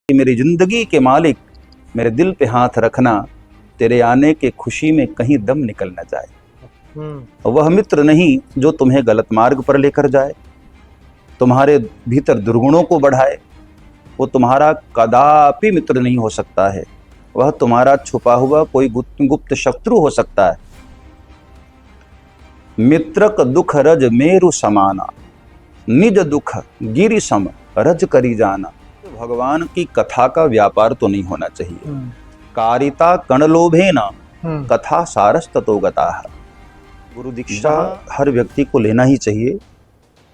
कि मेरी जिंदगी के मालिक मेरे दिल पे हाथ रखना, तेरे आने के खुशी में कहीं दम निकल न जाए। वह मित्र नहीं जो तुम्हें गलत मार्ग पर लेकर जाए, तुम्हारे भीतर दुर्गुणों को बढ़ाए। वो तुम्हारा कदापि मित्र नहीं हो सकता है, वह तुम्हारा छुपा हुआ कोई गुप्त शत्रु हो सकता है। मित्रक दुख रज मेरु समाना, निज दुख गिरि सम रज करी जाना। भगवान की कथा का व्यापार तो नहीं होना चाहिए। कारिता कणलोभे न कथा सारस ततो गताः। गुरु दीक्षा हर व्यक्ति को लेना ही चाहिए,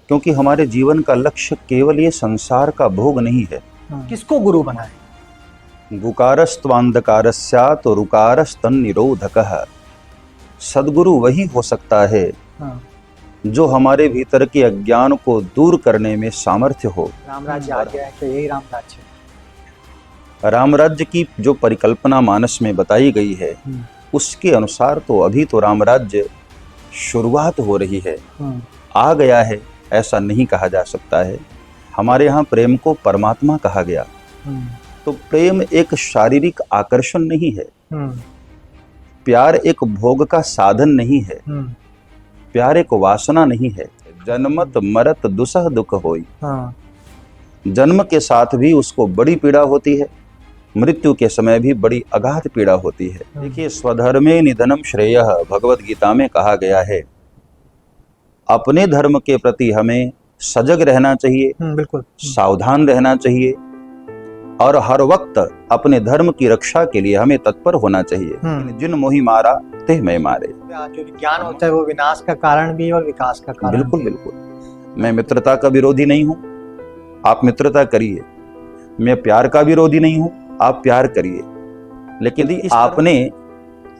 क्योंकि हमारे जीवन का लक्ष्य केवल ये संसार का भोग नहीं है। किसको गुरु बनाए? गुकारस्त्वांधकारस्यात् रुकारस्तन निरोधकः। सद्गुरु वही हो सकता है जो हमारे भीतर के अज्ञान को दूर करने में सामर्थ्य हो। राम राज्य आ गया है, तो यही राम राज्य है। राम राज्य की जो परिकल्पना मानस में बताई गई है, उसके अनुसार तो अभी तो राम राज्य शुरुआत हो रही है, आ गया है ऐसा नहीं कहा जा सकता है। हमारे यहाँ प्रेम को परमात्मा कहा गया। तो प्रेम एक शारीरिक आकर्षण नहीं है, प्यार एक भोग का साधन नहीं है, प्यार एक वासना नहीं है। जन्मत मरत दुसह दुख होई। जन्म के साथ भी उसको बड़ी पीड़ा होती है, मृत्यु के समय भी बड़ी अगाध पीड़ा होती है। देखिए, स्वधर्मे निधनम श्रेयः भगवत गीता में कहा गया है। अपने धर्म के प्रति हमें सजग रहना चाहिए, बिल्कुल सावधान रहना चाहिए, और हर वक्त अपने धर्म की रक्षा के लिए हमें तत्पर होना चाहिए। जिन मोहि मारा ते मैं मारे। जो विज्ञान होता है वो विनाश का कारण भी है और विकास का कारण। बिल्कुल बिल्कुल। मैं मित्रता का विरोधी नहीं हूँ, आप मित्रता करिए। मैं प्यार का विरोधी नहीं हूँ, आप प्यार करिए। लेकिन यदि आपने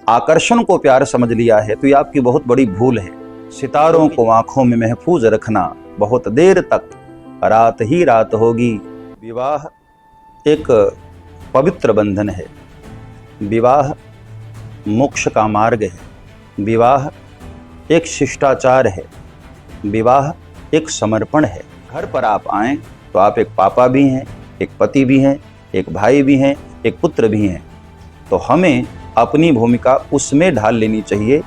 आकर्षण को प्यार समझ लिया है तो ये आपकी बहुत बड़ी भूल है। सितारों को आंखों में महफूज रखना, बहुत देर तक रात ही रात होगी। विवाह एक पवित्र बंधन है, विवाह मोक्ष का मार्ग है, विवाह एक शिष्टाचार है, विवाह एक समर्पण है। घर पर आप आएं तो आप एक पापा भी हैं, एक पति भी हैं, एक भाई भी हैं, एक पुत्र भी हैं। तो हमें अपनी भूमिका उसमें ढाल लेनी चाहिए।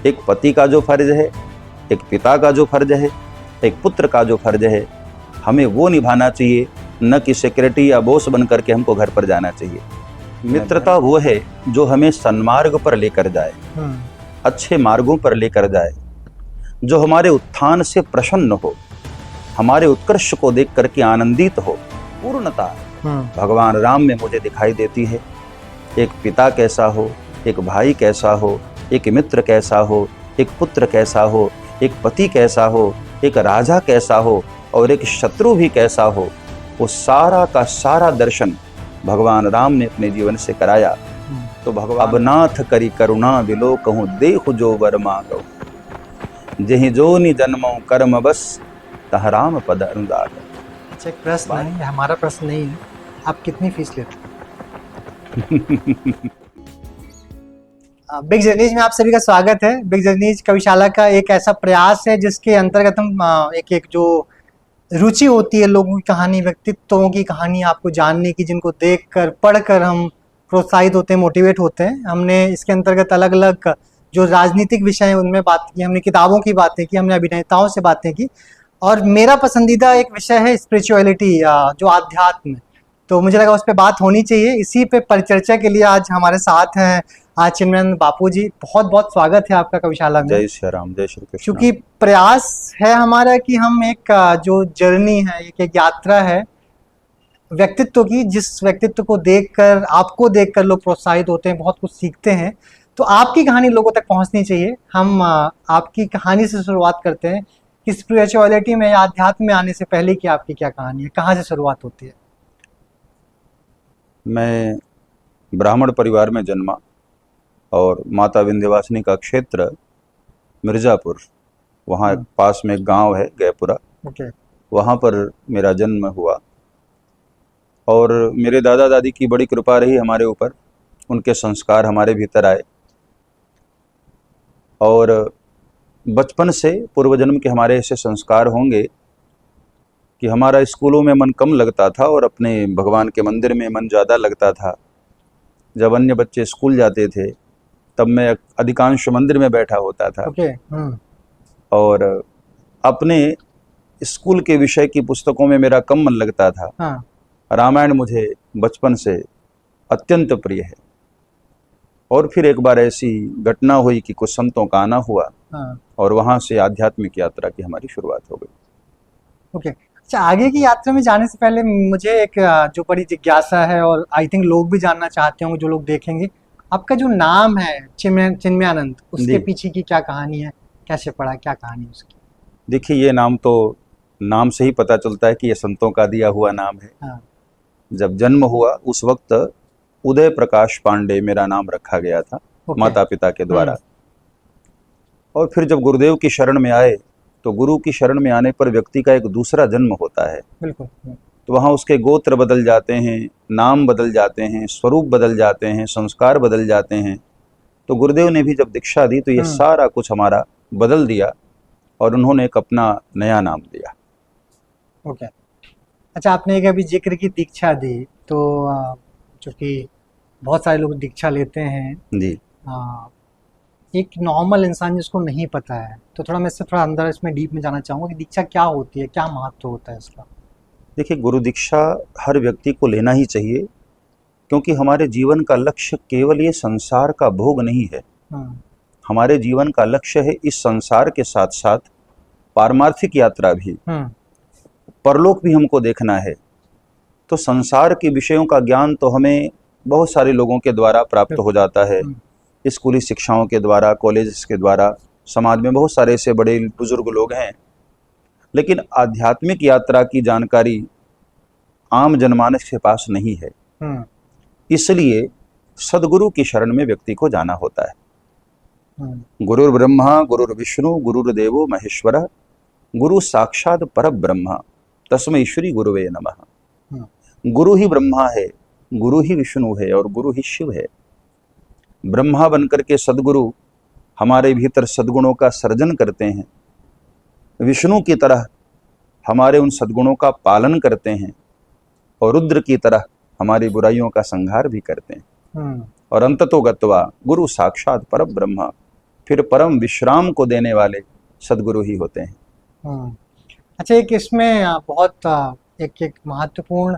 एक पति का जो फर्ज है, एक पिता का जो फर्ज है, एक पुत्र का जो फर्ज है, हमें वो निभाना चाहिए, न कि सेक्रेटरी या बॉस बन करके हमको घर पर जाना चाहिए। मित्रता वो है जो हमें सन्मार्ग पर लेकर जाए, अच्छे मार्गों पर लेकर जाए, जो हमारे उत्थान से प्रसन्न हो, हमारे उत्कर्ष को देख करके आनंदित हो। पूर्णता भगवान राम में मुझे दिखाई देती है। एक पिता कैसा हो, एक भाई कैसा हो, एक मित्र कैसा हो, एक पुत्र कैसा हो, एक पति कैसा हो, एक राजा कैसा हो और एक शत्रु भी कैसा हो, वो सारा का सारा दर्शन भगवान राम ने अपने जीवन से कराया। तो भगवान अब नाथ करी करुणा बिलो कहूँ देहु जो वर मांगो, जहि जो नि जन्मो कर्म बस तह राम पद अनुराग। अच्छा, एक प्रश्न है, हमारा प्रश्न नहीं है, आप कितनी फीस लेते हैं? बिग जर्नीज में आप सभी का स्वागत है। बिग जर्नीज कविशाला का एक ऐसा प्रयास है जिसके अंतर्गत हम एक जो रुचि होती है लोगों की कहानी, व्यक्तित्वों की कहानी आपको जानने की, जिनको देखकर पढ़कर हम प्रोत्साहित होते हैं, मोटिवेट होते हैं। हमने इसके अंतर्गत अलग अलग जो राजनीतिक विषय हैं उनमें बात की, हमने किताबों की बातें की, हमने अभिनेताओं से बातें की, और मेरा पसंदीदा एक विषय है स्पिरिचुअलिटी, जो आध्यात्म। तो मुझे लगा उस पर बात होनी चाहिए। इसी पे परिचर्चा के लिए आज हमारे साथ हैं आज चिन्मयानंद बापू जी। बहुत बहुत स्वागत है आपका कविशाला में। जय श्री राम, जय श्री कृष्ण। क्योंकि प्रयास है हमारा कि हम एक जो जर्नी है, एक यात्रा है व्यक्तित्व की, जिस व्यक्तित्व को देखकर, आपको देखकर लोग प्रोत्साहित होते हैं, बहुत कुछ सीखते हैं। तो आपकी कहानी लोगों तक पहुंचनी चाहिए। हम आपकी कहानी से शुरुआत करते हैं कि स्पिरिचुअलिटी में या अध्यात्म में आने से पहले की आपकी क्या कहानी है, कहाँ से शुरुआत होती है? मैं ब्राह्मण परिवार में जन्मा और माता विंध्यवासिनी का क्षेत्र मिर्जापुर, वहाँ पास में एक गांव है गैपुरा, वहाँ पर मेरा जन्म हुआ। और मेरे दादा दादी की बड़ी कृपा रही हमारे ऊपर, उनके संस्कार हमारे भीतर आए और बचपन से पूर्व जन्म के हमारे ऐसे संस्कार होंगे कि हमारा स्कूलों में मन कम लगता था और अपने भगवान के मंदिर में मन ज़्यादा लगता था। जब अन्य बच्चे स्कूल जाते थे तब मैं अधिकांश मंदिर में बैठा होता था। ओके। और अपने स्कूल के विषय की पुस्तकों में मेरा कम मन लगता था। हाँ। रामायण मुझे बचपन से अत्यंत प्रिय है। और फिर एक बार ऐसी घटना हुई कि कुछ संतों का आना हुआ हाँ। और वहाँ से आध्यात्मिक यात्रा की हमारी शुरुआत हो गई। ओके। अच्छा, आगे की यात्रा में जाने से पहले मुझे एक जो बड़ी जिज्ञासा है और आई थिंक लोग भी जानना चाहते होंगे जो लोग देखेंगे, आपका जो नाम है चिन्मयानंद, उसके जी। पीछे की क्या कहानी है, कैसे पड़ा, क्या कहानी है उसकी? देखिए, ये नाम तो नाम से ही पता चलता है कि ये संतों का दिया हुआ नाम है। हाँ। जब जन्म हुआ उस वक्त उदय प्रकाश पांडे मेरा नाम रखा गया था ओके। माता पिता के द्वारा। और फिर जब गुरुदेव की शरण में आए तो गुरु की शरण में आने पर व्यक्ति का एक दूसरा जन्म होता है। बिल्कुल। तो वहाँ उसके गोत्र बदल जाते हैं, नाम बदल जाते हैं, स्वरूप बदल जाते हैं, संस्कार बदल जाते हैं। तो गुरुदेव ने भी जब दीक्षा दी तो ये सारा कुछ हमारा बदल दिया और उन्होंने एक अपना नया नाम दिया। ओके। अच्छा, आपने एक अभी जिक्र की दीक्षा दी, तो चूँकि बहुत सारे लोग दीक्षा लेते हैं, जी। एक नॉर्मल इंसान जिसको नहीं पता है, तो थोड़ा मैं इससे थोड़ा अंदर इसमें डीप में जाना चाहूँगा कि दीक्षा क्या होती है, क्या महत्व होता है इसका? देखिए, गुरु दीक्षा हर व्यक्ति को लेना ही चाहिए, क्योंकि हमारे जीवन का लक्ष्य केवल ये संसार का भोग नहीं है। हमारे जीवन का लक्ष्य है इस संसार के साथ साथ पारमार्थिक यात्रा भी, परलोक भी हमको देखना है। तो संसार के विषयों का ज्ञान तो हमें बहुत सारे लोगों के द्वारा प्राप्त हो जाता है, स्कूली शिक्षाओं के द्वारा, कॉलेज के द्वारा। समाज में बहुत सारे ऐसे बड़े बुजुर्ग लोग हैं, लेकिन आध्यात्मिक यात्रा की जानकारी आम जनमानस के पास नहीं है। इसलिए सदगुरु की शरण में व्यक्ति को जाना होता है। गुरुर् ब्रह्मा गुरुर्विष्णु गुरुर्देवो महेश्वर गुरु साक्षात परब्रह्म तस्मै श्री गुरुवे नमः। गुरु ही ब्रह्मा है, गुरु ही विष्णु है और गुरु ही शिव है। ब्रह्मा बनकर के सदगुरु हमारे भीतर सद्गुणों का सर्जन करते हैं, विष्णु की तरह हमारे उन सद्गुणों का पालन करते हैं और रुद्र की तरह हमारी बुराइयों का संहार भी करते हैं। और अंततो गत्वा गुरु साक्षात परब्रह्म, फिर परम विश्राम को देने वाले सदगुरु ही होते हैं। अच्छा, एक इसमें बहुत एक महत्वपूर्ण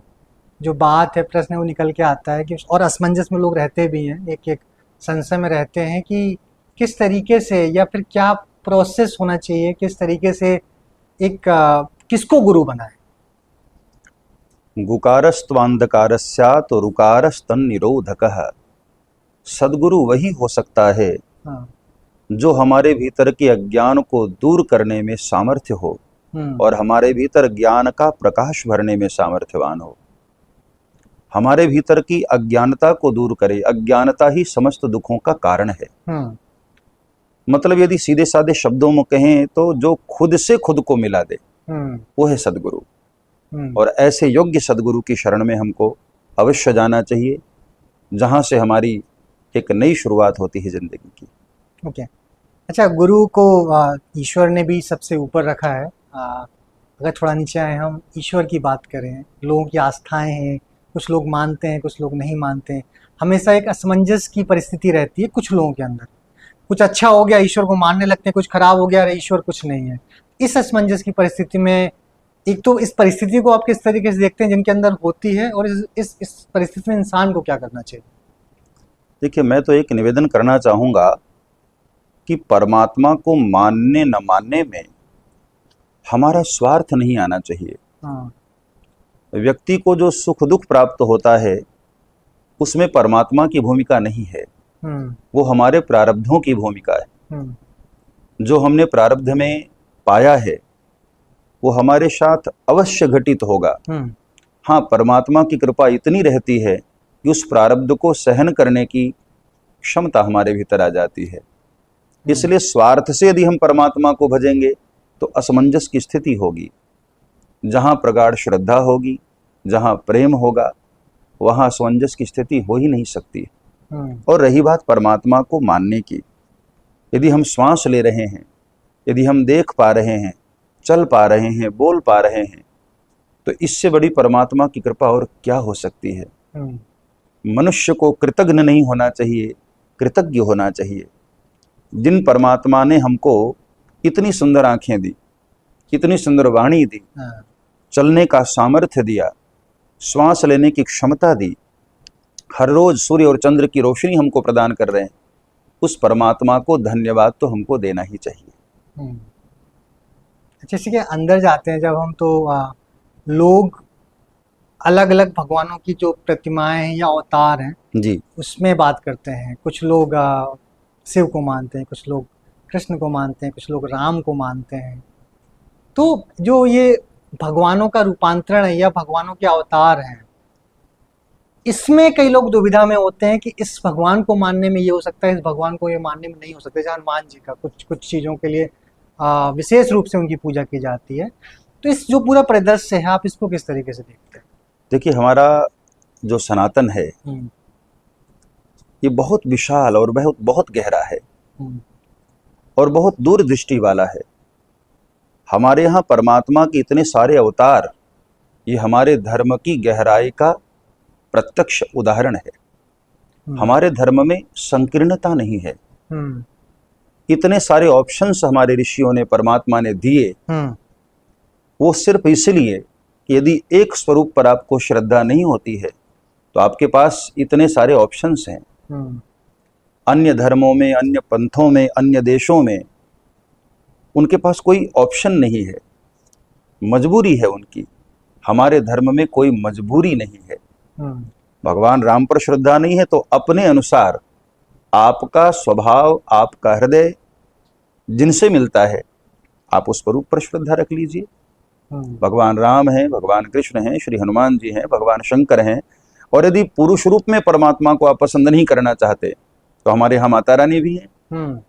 जो बात है, प्रश्न है, वो निकल के आता है कि और असमंजस में लोग रहते भी हैं, एक संशय में रहते हैं कि किस तरीके से या फिर क्या प्रोसेस होना चाहिए, किस तरीके से एक किसको गुरु बनाए? गुकारस्त्वांधकारस्यात् रुकारस्तन निरोधकः। सदगुरु वही हो सकता है जो हमारे भीतर के अज्ञान को दूर करने में सामर्थ्य हो और हमारे भीतर ज्ञान का प्रकाश भरने में सामर्थ्यवान हो। हमारे भीतर की अज्ञानता को दूर करे। अज्ञानता ही समस्त दुखों का कारण है। मतलब यदि सीधे साधे शब्दों में कहें तो जो खुद से खुद को मिला दे वो है सदगुरु। और ऐसे योग्य सदगुरु की शरण में हमको अवश्य जाना चाहिए, जहां से हमारी एक नई शुरुआत होती है जिंदगी की। ओके। अच्छा, गुरु को ईश्वर ने भी सबसे ऊपर रखा है। अगर थोड़ा नीचे आए, हम ईश्वर की बात करें, लोगों की आस्थाएं हैं, कुछ लोग मानते हैं, कुछ लोग नहीं मानते हैं। हमेशा एक असमंजस की परिस्थिति रहती है कुछ लोगों के अंदर। कुछ अच्छा हो गया, ईश्वर को मानने लगते हैं, कुछ खराब हो गया, अरे ईश्वर कुछ नहीं है। इस असमंजस की परिस्थिति में, एक तो इस परिस्थिति को आप किस तरीके से देखते हैं जिनके अंदर होती है, और इस परिस्थिति में इंसान को क्या करना चाहिए? देखिए, मैं तो एक निवेदन करना चाहूँगा कि परमात्मा को मानने न मानने में हमारा स्वार्थ नहीं आना चाहिए। व्यक्ति को जो सुख दुख प्राप्त होता है उसमें परमात्मा की भूमिका नहीं है, वो हमारे प्रारब्धों की भूमिका है। जो हमने प्रारब्ध में पाया है वो हमारे साथ अवश्य घटित होगा। हाँ, परमात्मा की कृपा इतनी रहती है कि उस प्रारब्ध को सहन करने की क्षमता हमारे भीतर आ जाती है। इसलिए स्वार्थ से यदि हम परमात्मा को भजेंगे तो असमंजस की स्थिति होगी। जहाँ प्रगाढ़ श्रद्धा होगी, जहाँ प्रेम होगा, वहाँ असमंजस की स्थिति हो ही नहीं सकती। और रही बात परमात्मा को मानने की, यदि हम श्वास ले रहे हैं, यदि हम देख पा रहे हैं, चल पा रहे हैं, बोल पा रहे हैं, तो इससे बड़ी परमात्मा की कृपा और क्या हो सकती है। मनुष्य को कृतज्ञ नहीं होना चाहिए, कृतज्ञ होना चाहिए। जिन परमात्मा ने हमको इतनी सुंदर आंखें दी, इतनी सुंदर वाणी दी, चलने का सामर्थ्य दिया, श्वास लेने की क्षमता दी, हर रोज सूर्य और चंद्र की रोशनी हमको प्रदान कर रहे हैं, उस परमात्मा को धन्यवाद तो हमको देना ही चाहिए। जैसे कि अंदर जाते हैं जब हम, तो लोग अलग अलग भगवानों की जो प्रतिमाएं हैं या अवतार हैं जी, उसमें बात करते हैं। कुछ लोग शिव को मानते हैं, कुछ लोग कृष्ण को मानते हैं, कुछ लोग राम को मानते हैं। तो जो ये भगवानों का रूपांतरण है या भगवानों के अवतार हैं, इसमें कई लोग दुविधा में होते हैं कि इस भगवान को मानने में ये हो सकता है, इस भगवान को ये मानने में नहीं हो सकता। जैसे हनुमान जी का कुछ चीज़ों के लिए विशेष रूप से उनकी पूजा की जाती है। तो इस जो पूरा परिदृश्य है, आप इसको किस तरीके से देखते हैं? देखिए, हमारा जो सनातन है ये बहुत विशाल और बहुत गहरा है और बहुत दूरदृष्टि वाला है। हमारे यहाँ परमात्मा के इतने सारे अवतार, ये हमारे धर्म की गहराई का प्रत्यक्ष उदाहरण है। हमारे धर्म में संकीर्णता नहीं है। इतने सारे ऑप्शंस हमारे ऋषियों ने, परमात्मा ने दिए, वो सिर्फ इसलिए कि यदि एक स्वरूप पर आपको श्रद्धा नहीं होती है तो आपके पास इतने सारे ऑप्शंस हैं। अन्य धर्मों में, अन्य पंथों में, अन्य देशों में उनके पास कोई ऑप्शन नहीं है, मजबूरी है उनकी। हमारे धर्म में कोई मजबूरी नहीं है। भगवान राम पर श्रद्धा नहीं है तो अपने अनुसार आपका स्वभाव, आपका हृदय जिनसे मिलता है आप उस स्वरूप पर श्रद्धा रख लीजिए। भगवान राम हैं, भगवान कृष्ण हैं, श्री हनुमान जी हैं, भगवान शंकर हैं। और यदि पुरुष रूप में परमात्मा को आप पसंद नहीं करना चाहते तो हमारे यहाँ माता रानी भी हैं।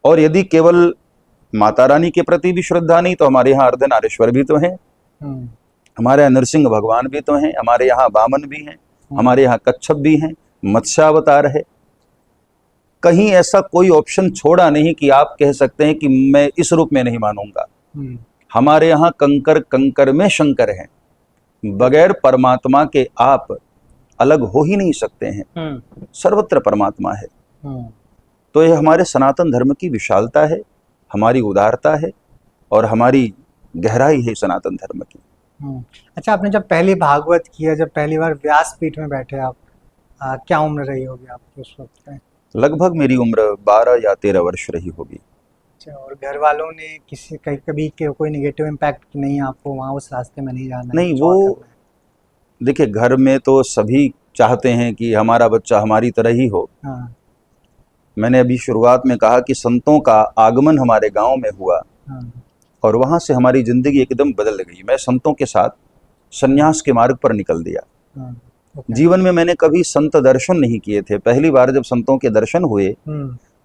और यदि केवल माता रानी के प्रति भी श्रद्धा नहीं तो हमारे यहाँ अर्धनारीश्वर भी तो हैं, हमारे यहाँ नरसिंह भगवान भी तो हैं, हमारे यहाँ वामन भी हैं, हमारे यहाँ कच्छप भी हैं, मत्स्यावतार है। कहीं ऐसा कोई ऑप्शन छोड़ा नहीं कि आप कह सकते हैं कि मैं इस रूप में नहीं मानूंगा। हमारे यहाँ कंकर कंकर में शंकर हैं। बगैर परमात्मा के आप अलग हो ही नहीं सकते हैं। सर्वत्र परमात्मा है। तो यह हमारे सनातन धर्म की विशालता है, हमारी उदारता है और हमारी गहराई है सनातन धर्म की। अच्छा, आपने जब पहली भागवत किया, जब पहली बार व्यासपीठ में बैठे आप, क्या उम्र रही होगी आपकी उस वक्त? लगभग मेरी उम्र 12 या 13 वर्ष रही होगी। अच्छा, और घर वालों ने कभी कोई निगेटिव इम्पैक्ट नहीं आपको वहाँ उस रास्ते में नहीं जाना? नहीं, वो देखिए, घर में तो सभी चाहते हैं कि हमारा बच्चा हमारी तरह ही हो। मैंने अभी शुरुआत में कहा कि संतों का आगमन हमारे गांव में हुआ और वहां से हमारी जिंदगी एकदम बदल गई। मैं संतों के साथ संन्यास के मार्ग पर निकल दिया। जीवन में मैंने कभी संत दर्शन नहीं किए थे। पहली बार जब संतों के दर्शन हुए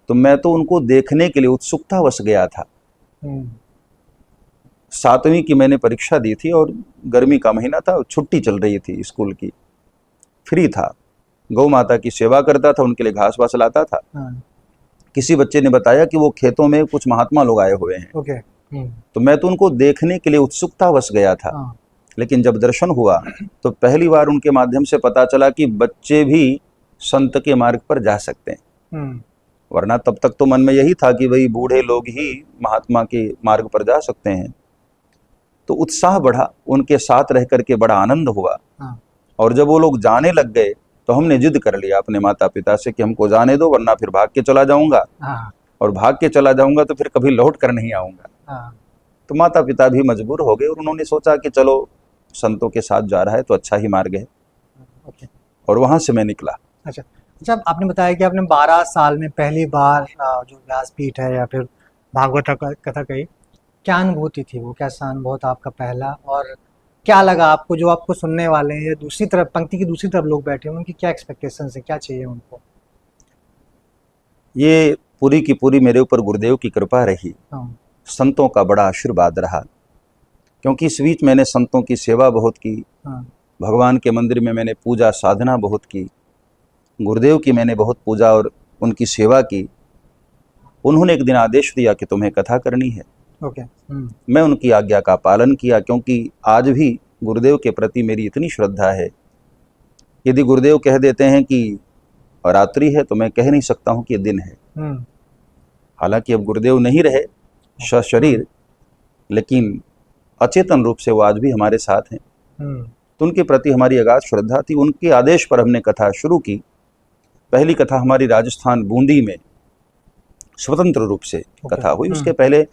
तो मैं तो उनको देखने के लिए उत्सुकतावश गया था। 7वीं की मैंने परीक्षा दी थी और गर्मी का महीना था, छुट्टी चल रही थी स्कूल की, फ्री था, गौ माता की सेवा करता था, उनके लिए घास वास लाता था। किसी बच्चे ने बताया कि वो खेतों में कुछ महात्मा लोग आए हुए हैं। तो मैं तो उनको देखने के लिए उत्सुकतावश गया था। लेकिन जब दर्शन हुआ तो पहली बार उनके माध्यम से पता चला कि बच्चे भी संत के मार्ग पर जा सकते हैं। वरना तब तक तो मन में यही था कि वही बूढ़े लोग ही महात्मा के मार्ग पर जा सकते हैं। तो उत्साह बढ़ा, उनके साथ रह करके बड़ा आनंद हुआ। और जब वो लोग जाने लग गए तो हमने जिद कर लिया अपने माता पिता से कि हमको जाने दो, वरना फिर भाग के चला जाऊंगा, और भाग के चला जाऊंगा तो फिर कभी लौट कर नहीं आऊंगा। तो माता पिता भी मजबूर हो गए और उन्होंने सोचा कि चलो संतों के साथ जा रहा है तो अच्छा ही मार्ग है। और वहां से मैं निकला। अच्छा, जब आपने बताया कि आपने 12 साल में पहली बार जो व्यासपीठ है या फिर भागवत कथा कही, क्या अनुभूति थी वो? कैसा अनुभव था आपका पहला? और क्या लगा आपको, जो आपको सुनने वाले हैं या दूसरी तरफ, पंक्ति की दूसरी तरफ लोग बैठे हैं, उनकी क्या एक्सपेक्टेशंस है, क्या चाहिए उनको? ये पूरी की पूरी मेरे ऊपर गुरुदेव की कृपा रही, संतों का बड़ा आशीर्वाद रहा। क्योंकि इस बीच मैंने संतों की सेवा बहुत की, भगवान के मंदिर में मैंने पूजा साधना बहुत की, गुरुदेव की मैंने बहुत पूजा और उनकी सेवा की। उन्होंने एक दिन आदेश दिया कि तुम्हें कथा करनी है। मैं उनकी आज्ञा का पालन किया, क्योंकि आज भी गुरुदेव के प्रति मेरी इतनी श्रद्धा है, यदि गुरुदेव कह देते हैं कि रात्रि है तो मैं कह नहीं सकता हूं कि ये दिन है। हालांकि अब गुरुदेव नहीं रहे सशरीर, लेकिन अचेतन रूप से वो आज भी हमारे साथ हैं। तो उनके प्रति हमारी अगाध श्रद्धा थी। उनके आदेश पर हमने कथा शुरू की। पहली कथा हमारी राजस्थान बूंदी में स्वतंत्र रूप से कथा हुई। उसके पहले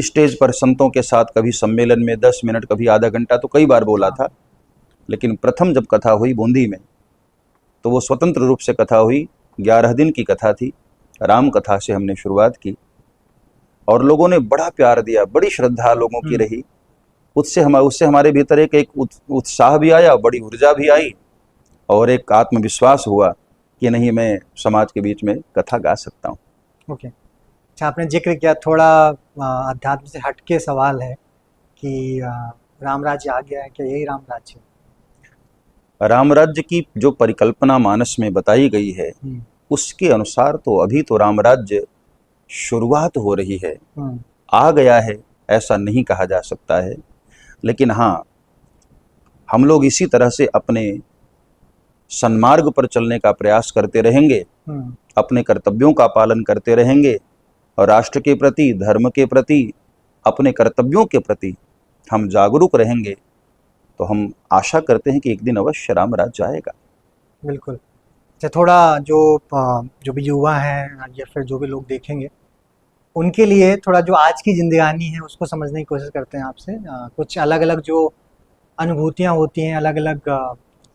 स्टेज पर संतों के साथ कभी सम्मेलन में 10 मिनट, कभी आधा घंटा, तो कई बार बोला था। लेकिन प्रथम जब कथा हुई बूंदी में, तो वो स्वतंत्र रूप से कथा हुई। 11 दिन की कथा थी। राम कथा से हमने शुरुआत की और लोगों ने बड़ा प्यार दिया, बड़ी श्रद्धा लोगों की रही। उससे हमारे भीतर एक उत्साह भी आया, बड़ी ऊर्जा भी आई और एक आत्मविश्वास हुआ कि नहीं, मैं समाज के बीच में कथा गा सकता हूँ। ओके, अच्छा, आपने जिक्र किया, थोड़ा अध्यात्म से हटके सवाल है कि राम राज्य आ गया है, क्या यही राम राज्य? राम राज्य की जो परिकल्पना मानस में बताई गई है उसके अनुसार तो अभी तो राम राज्य शुरुआत हो रही है। आ गया है ऐसा नहीं कहा जा सकता है, लेकिन हाँ, हम लोग इसी तरह से अपने सन्मार्ग पर चलने का प्रयास करते रहेंगे, अपने कर्तव्यों का पालन करते रहेंगे और राष्ट्र के प्रति, धर्म के प्रति, अपने कर्तव्यों के प्रति हम जागरूक रहेंगे, तो हम आशा करते हैं कि एक दिन अवश्य राम राज्य आएगा। बिल्कुल। अच्छा, थोड़ा जो भी युवा हैं या फिर जो भी लोग देखेंगे, उनके लिए थोड़ा जो आज की जिंदगानी है उसको समझने की कोशिश करते हैं आपसे। कुछ अलग अलग जो अनुभूतियाँ होती हैं, अलग अलग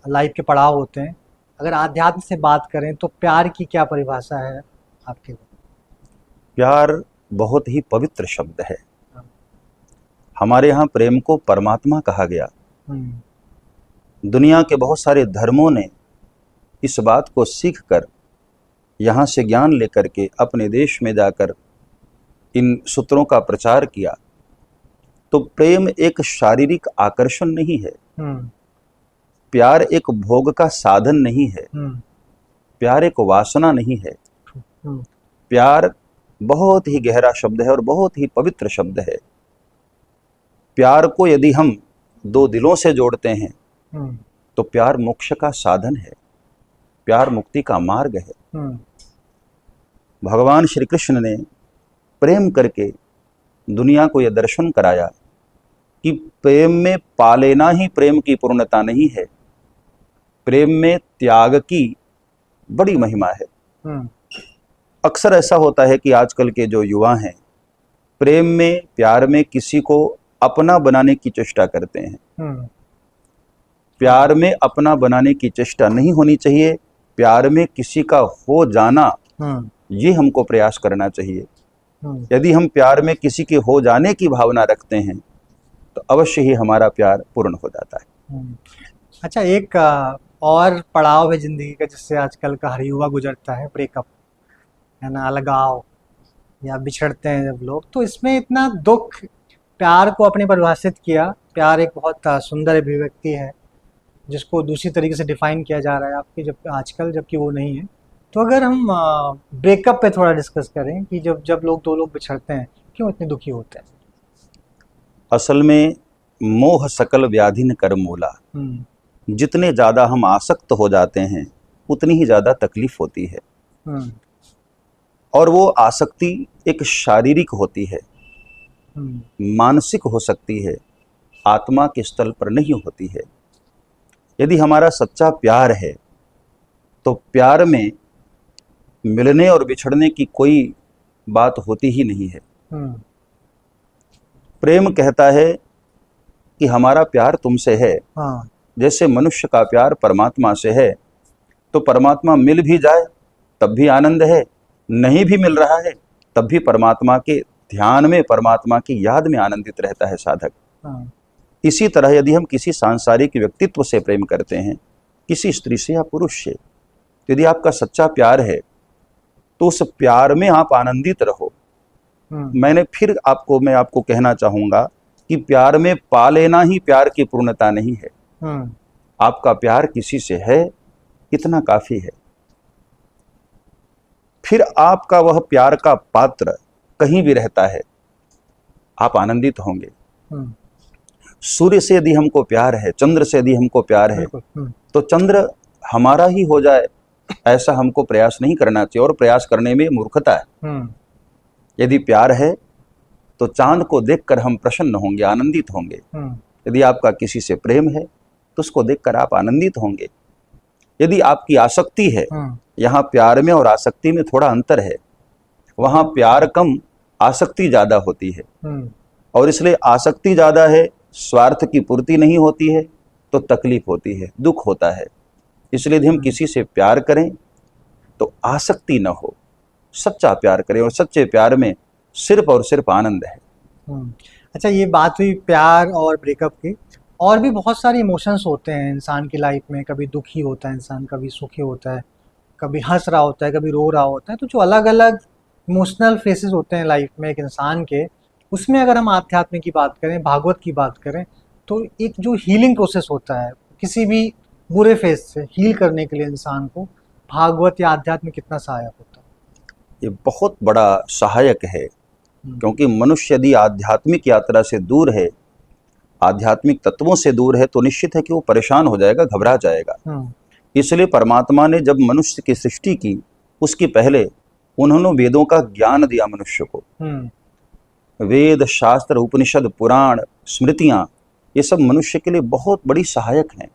लाइफ के पड़ाव होते हैं। अगर आध्यात्म से बात करें तो प्यार की क्या परिभाषा है आपके लिए? प्यार बहुत ही पवित्र शब्द है। हमारे यहाँ प्रेम को परमात्मा कहा गया। दुनिया के बहुत सारे धर्मों ने इस बात को सीखकर यहाँ से ज्ञान लेकर के अपने देश में जाकर इन सूत्रों का प्रचार किया। तो प्रेम एक शारीरिक आकर्षण नहीं है, प्यार एक भोग का साधन नहीं है, प्यार एक वासना नहीं है। प्यार बहुत ही गहरा शब्द है और बहुत ही पवित्र शब्द है। प्यार को यदि हम दो दिलों से जोड़ते हैं तो प्यार मोक्ष का साधन है, प्यार मुक्ति का मार्ग है। भगवान श्री कृष्ण ने प्रेम करके दुनिया को यह दर्शन कराया कि प्रेम में पा लेना ही प्रेम की पूर्णता नहीं है, प्रेम में त्याग की बड़ी महिमा है। अक्सर ऐसा होता है कि आजकल के जो युवा हैं प्रेम में, प्यार में किसी को अपना बनाने की चेष्टा करते हैं। प्यार में अपना बनाने की चेष्टा नहीं होनी चाहिए, प्यार में किसी का हो जाना ये हमको प्रयास करना चाहिए। यदि हम प्यार में किसी के हो जाने की भावना रखते हैं तो अवश्य ही हमारा प्यार पूर्ण हो जाता है। अच्छा, एक और पड़ाव है जिंदगी का जिससे आजकल का हर युवा गुजरता है, ब्रेकअप, है ना, अलगाव या बिछड़ते हैं जब लोग। तो इसमें इतना दुख, प्यार को आपने परिभाषित किया, प्यार एक बहुत सुंदर अभिव्यक्ति है जिसको दूसरी तरीके से डिफाइन किया जा रहा है आपकी आजकल, जबकि वो नहीं है। तो अगर हम ब्रेकअप पे थोड़ा डिस्कस करें कि जब दो लोग बिछड़ते हैं क्यों इतने दुखी होते हैं? असल में मोह सकल व्याधि न कर मूला। जितने ज्यादा हम आसक्त हो जाते हैं उतनी ही ज्यादा तकलीफ होती है। और वो आसक्ति एक शारीरिक होती है, मानसिक हो सकती है, आत्मा के स्थल पर नहीं होती है। यदि हमारा सच्चा प्यार है तो प्यार में मिलने और बिछड़ने की कोई बात होती ही नहीं है। प्रेम कहता है कि हमारा प्यार तुमसे है। जैसे मनुष्य का प्यार परमात्मा से है, तो परमात्मा मिल भी जाए तब भी आनंद है, नहीं भी मिल रहा है तब भी परमात्मा के ध्यान में, परमात्मा की याद में आनंदित रहता है साधक। इसी तरह यदि हम किसी सांसारिक व्यक्तित्व से प्रेम करते हैं, किसी स्त्री से या पुरुष से, तो यदि आपका सच्चा प्यार है तो उस प्यार में आप आनंदित रहो। मैं आपको कहना चाहूंगा कि प्यार में पा लेना ही प्यार की पूर्णता नहीं है। आपका प्यार किसी से है, इतना काफी है। फिर आपका वह प्यार का पात्र कहीं भी रहता है, आप आनंदित होंगे। सूर्य से यदि हमको प्यार है, चंद्र से यदि हमको प्यार है, बिल्कुल। तो चंद्र हमारा ही हो जाए ऐसा हमको प्रयास नहीं करना चाहिए, और प्रयास करने में मूर्खता है। यदि प्यार है तो चांद को देखकर हम प्रसन्न होंगे, आनंदित होंगे। यदि आपका किसी से प्रेम है तो उसको देखकर आप आनंदित होंगे। यदि आपकी आसक्ति है, यहाँ प्यार में और आसक्ति में थोड़ा अंतर है, वहाँ प्यार कम, आसक्ति ज्यादा होती है, और इसलिए आसक्ति ज्यादा है, स्वार्थ की पूर्ति नहीं होती है तो तकलीफ होती है, दुख होता है। इसलिए यदि हम किसी से प्यार करें तो आसक्ति न हो, सच्चा प्यार करें, और सच्चे प्यार में सिर्फ और सिर्फ आनंद है। अच्छा, ये बात हुई प्यार और ब्रेकअप की। और भी बहुत सारे इमोशंस होते हैं इंसान की लाइफ में। कभी दुखी होता है इंसान, कभी सुखी होता है, कभी हंस रहा होता है, कभी रो रहा होता है। तो जो अलग अलग इमोशनल फेसेस होते हैं लाइफ में एक इंसान के, उसमें अगर हम आध्यात्म की बात करें, भागवत की बात करें, तो एक जो हीलिंग प्रोसेस होता है किसी भी बुरे फेस से हील करने के लिए इंसान को, भागवत या आध्यात्म कितना सहायक होता है? ये बहुत बड़ा सहायक है, क्योंकि मनुष्य यदि आध्यात्मिक यात्रा से दूर है, आध्यात्मिक तत्वों से दूर है, तो निश्चित है कि वो परेशान हो जाएगा, घबरा जाएगा। इसलिए परमात्मा ने जब मनुष्य की सृष्टि की, उसके पहले उन्होंने वेदों का ज्ञान दिया मनुष्य को। वेद, शास्त्र, उपनिषद, पुराण, स्मृतियां, ये सब मनुष्य के लिए बहुत बड़ी सहायक हैं।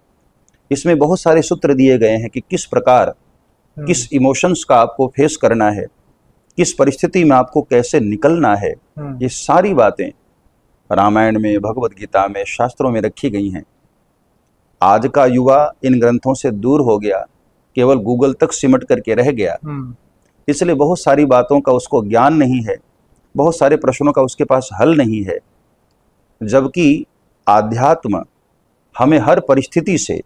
इसमें बहुत सारे सूत्र दिए गए हैं कि किस प्रकार किस इमोशंस का आपको फेस करना है, किस परिस्थिति में आपको कैसे निकलना है। ये सारी बातें रामायण में, भगवत गीता में, शास्त्रों में रखी गई हैं। आज का युवा इन ग्रंथों से दूर हो गया, केवल गूगल तक सिमट करके रह गया। इसलिए बहुत सारी बातों का उसको ज्ञान नहीं है, बहुत सारे प्रश्नों का उसके पास हल नहीं है। जबकि आध्यात्म हमें हर परिस्थिति से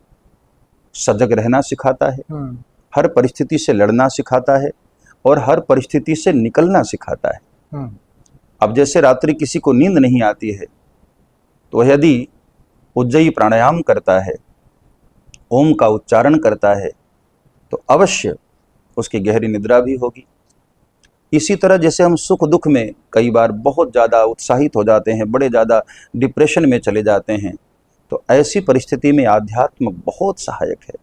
सजग रहना सिखाता है, हर परिस्थिति से लड़ना सिखाता है, और हर परिस्थिति से निकलना सिखाता है। अब जैसे रात्रि किसी को नींद नहीं आती है, तो यदि उज्जयी प्राणायाम करता है, ओम का उच्चारण करता है, तो अवश्य उसकी गहरी निद्रा भी होगी। इसी तरह जैसे हम सुख दुख में कई बार बहुत ज़्यादा उत्साहित हो जाते हैं, बड़े ज़्यादा डिप्रेशन में चले जाते हैं, तो ऐसी परिस्थिति में आध्यात्म बहुत सहायक है।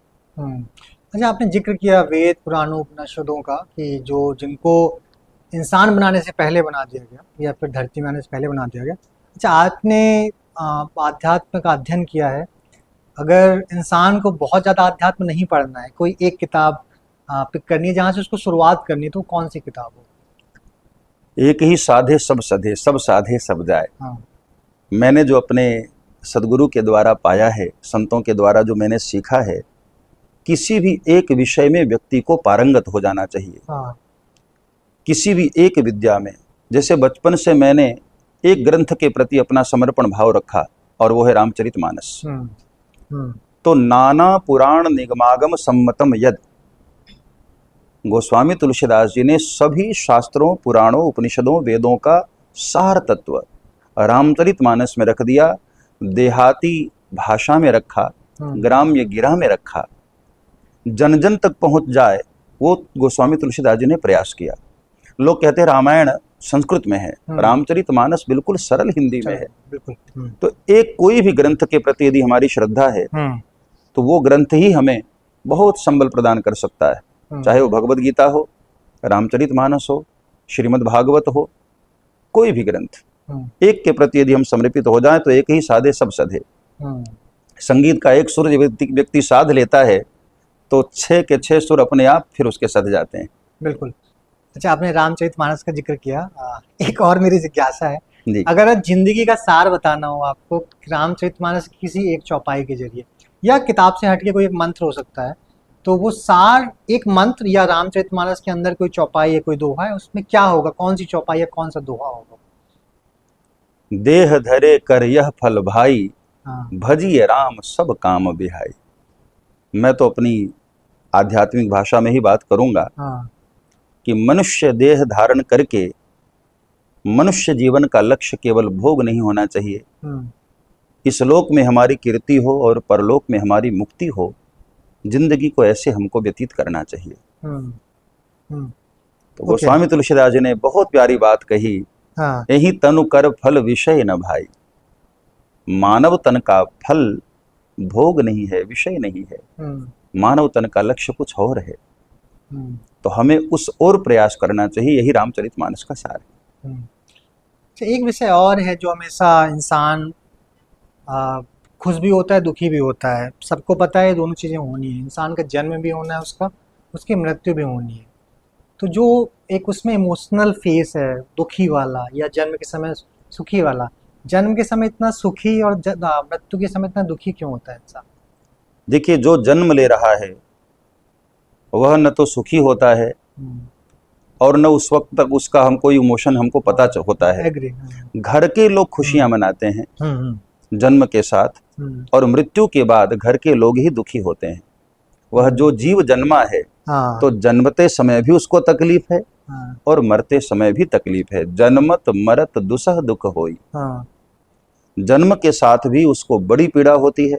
अच्छा, आपने जिक्र किया वेद, पुराणों, उपनिषदों का, कि जो जिनको इंसान बनाने से पहले बना दिया गया या फिर धरती में आने से पहले बना दिया गया। अच्छा, आपने आध्यात्म का अध्ययन किया है। अगर इंसान को बहुत ज़्यादा आध्यात्म नहीं पढ़ना है, कोई एक किताब पिक करनी है जहाँ से उसको शुरुआत करनी है, तो कौन सी किताब हो? एक ही साधे सब सधे, सब साधे सब जाए। मैंने जो अपने सदगुरु के द्वारा पाया है, संतों के द्वारा जो मैंने सीखा है, किसी भी एक विषय में व्यक्ति को पारंगत हो जाना चाहिए। किसी भी एक विद्या में। जैसे बचपन से मैंने एक ग्रंथ के प्रति अपना समर्पण भाव रखा, और वो है रामचरितमानस। तो नाना पुराण निगमागम सम्मतम यद, गोस्वामी तुलसीदास जी ने सभी शास्त्रों, पुराणों, उपनिषदों, वेदों का सार तत्व रामचरितमानस में रख दिया। देहाती भाषा में रखा, ग्राम्य गिरा में रखा, जन जन तक पहुंच जाए, वो गोस्वामी तुलसीदास जी ने प्रयास किया। लोग कहते हैं रामायण संस्कृत में है, रामचरितमानस बिल्कुल सरल हिंदी में है। तो एक कोई भी ग्रंथ के प्रति यदि हमारी श्रद्धा है, तो वो ग्रंथ ही हमें बहुत संबल प्रदान कर सकता है। चाहे वो भगवत गीता हो, रामचरितमानस हो, श्रीमद् भागवत हो, कोई भी ग्रंथ, एक के प्रति यदि हम समर्पित हो जाएं, तो एक ही साधे सब सधे। संगीत का एक सुर व्यक्ति साध लेता है, तो 6 के 6 सुर अपने आप फिर उसके सध जाते हैं। बिल्कुल। अच्छा, आपने रामचरितमानस का जिक्र किया। एक और मेरी जिज्ञासा है, अगर जिंदगी का सार बताना हो आपको रामचरितमानस की किसी एक चौपाई के जरिए, या किताब से हटके कोई एक मंत्र हो सकता है, तो वो सार एक मंत्र या रामचरितमानस के अंदर कोई चौपाई या कोई दोहा है, उसमें क्या होगा? कौन सी चौपाई या कौन सा दोहा होगा? देह धरे कर यह फल भाई, भजिए राम सब काम बिहाई। मैं तो अपनी आध्यात्मिक भाषा में ही बात करूंगा कि मनुष्य देह धारण करके, मनुष्य जीवन का लक्ष्य केवल भोग नहीं होना चाहिए। इस लोक में हमारी कीर्ति हो और परलोक में हमारी मुक्ति हो, जिंदगी को ऐसे हमको व्यतीत करना चाहिए। तो गोस्वामी तुलसीदास जी ने बहुत प्यारी बात कही, यही तनु कर फल विषय न भाई। मानव तन का फल भोग नहीं है, विषय नहीं है। मानव तन का लक्ष्य कुछ और है। तो हमें उस और प्रयास करना चाहिए। यही रामचरितमानस का सार है। तो एक विषय और है जो हमेशा इंसान खुश भी होता है, दुखी भी होता है। सबको पता है दोनों चीज़ें होनी है। इंसान का जन्म भी होना है, उसकी मृत्यु भी होनी है। तो जो एक उसमें इमोशनल फेस है दुखी वाला, या जन्म के समय सुखी वाला, जन्म के समय इतना सुखी और मृत्यु के समय इतना दुखी क्यों होता है इंसान? देखिए, जो जन्म ले रहा है वह न तो सुखी होता है और न उस वक्त तक उसका हमको इमोशन हमको पता होता है। घर के लोग खुशियां मनाते हैं जन्म के साथ, और मृत्यु के बाद घर के लोग ही दुखी होते हैं। वह जो जीव जन्मा है तो जन्मते समय भी उसको तकलीफ है और मरते समय भी तकलीफ है। जन्मत मरत दुसह दुख होई। जन्म के साथ भी उसको बड़ी पीड़ा होती है,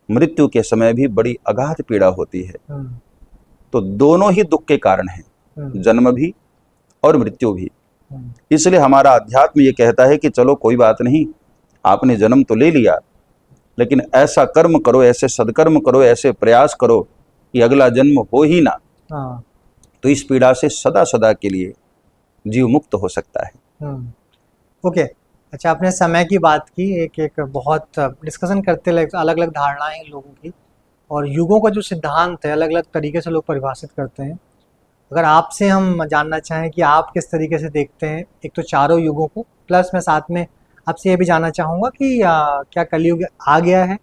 मृत्यु के समय भी बड़ी अगाध पीड़ा होती है। तो दोनों ही दुख के कारण हैं, जन्म भी और मृत्यु भी। इसलिए हमारा अध्यात्म ये कहता है कि चलो कोई बात नहीं, आपने जन्म तो ले लिया, लेकिन ऐसा कर्म करो, ऐसे सदकर्म करो, ऐसे प्रयास करो कि अगला जन्म हो ही ना। तो इस पीड़ा से सदा सदा के लिए जीव मुक्त हो सकता है। ओके, अच्छा, आपने समय की बात की। एक बहुत डिस्कशन करते अलग अलग धारणाएं हैं लोगों की, और युगों का जो सिद्धांत है अलग अलग तरीके से लोग परिभाषित करते हैं। अगर आपसे हम जानना चाहें कि आप किस तरीके से देखते हैं एक तो चारों युगों को, प्लस मैं साथ में आपसे ये भी जानना चाहूँगा कि क्या कलयुग आ गया है,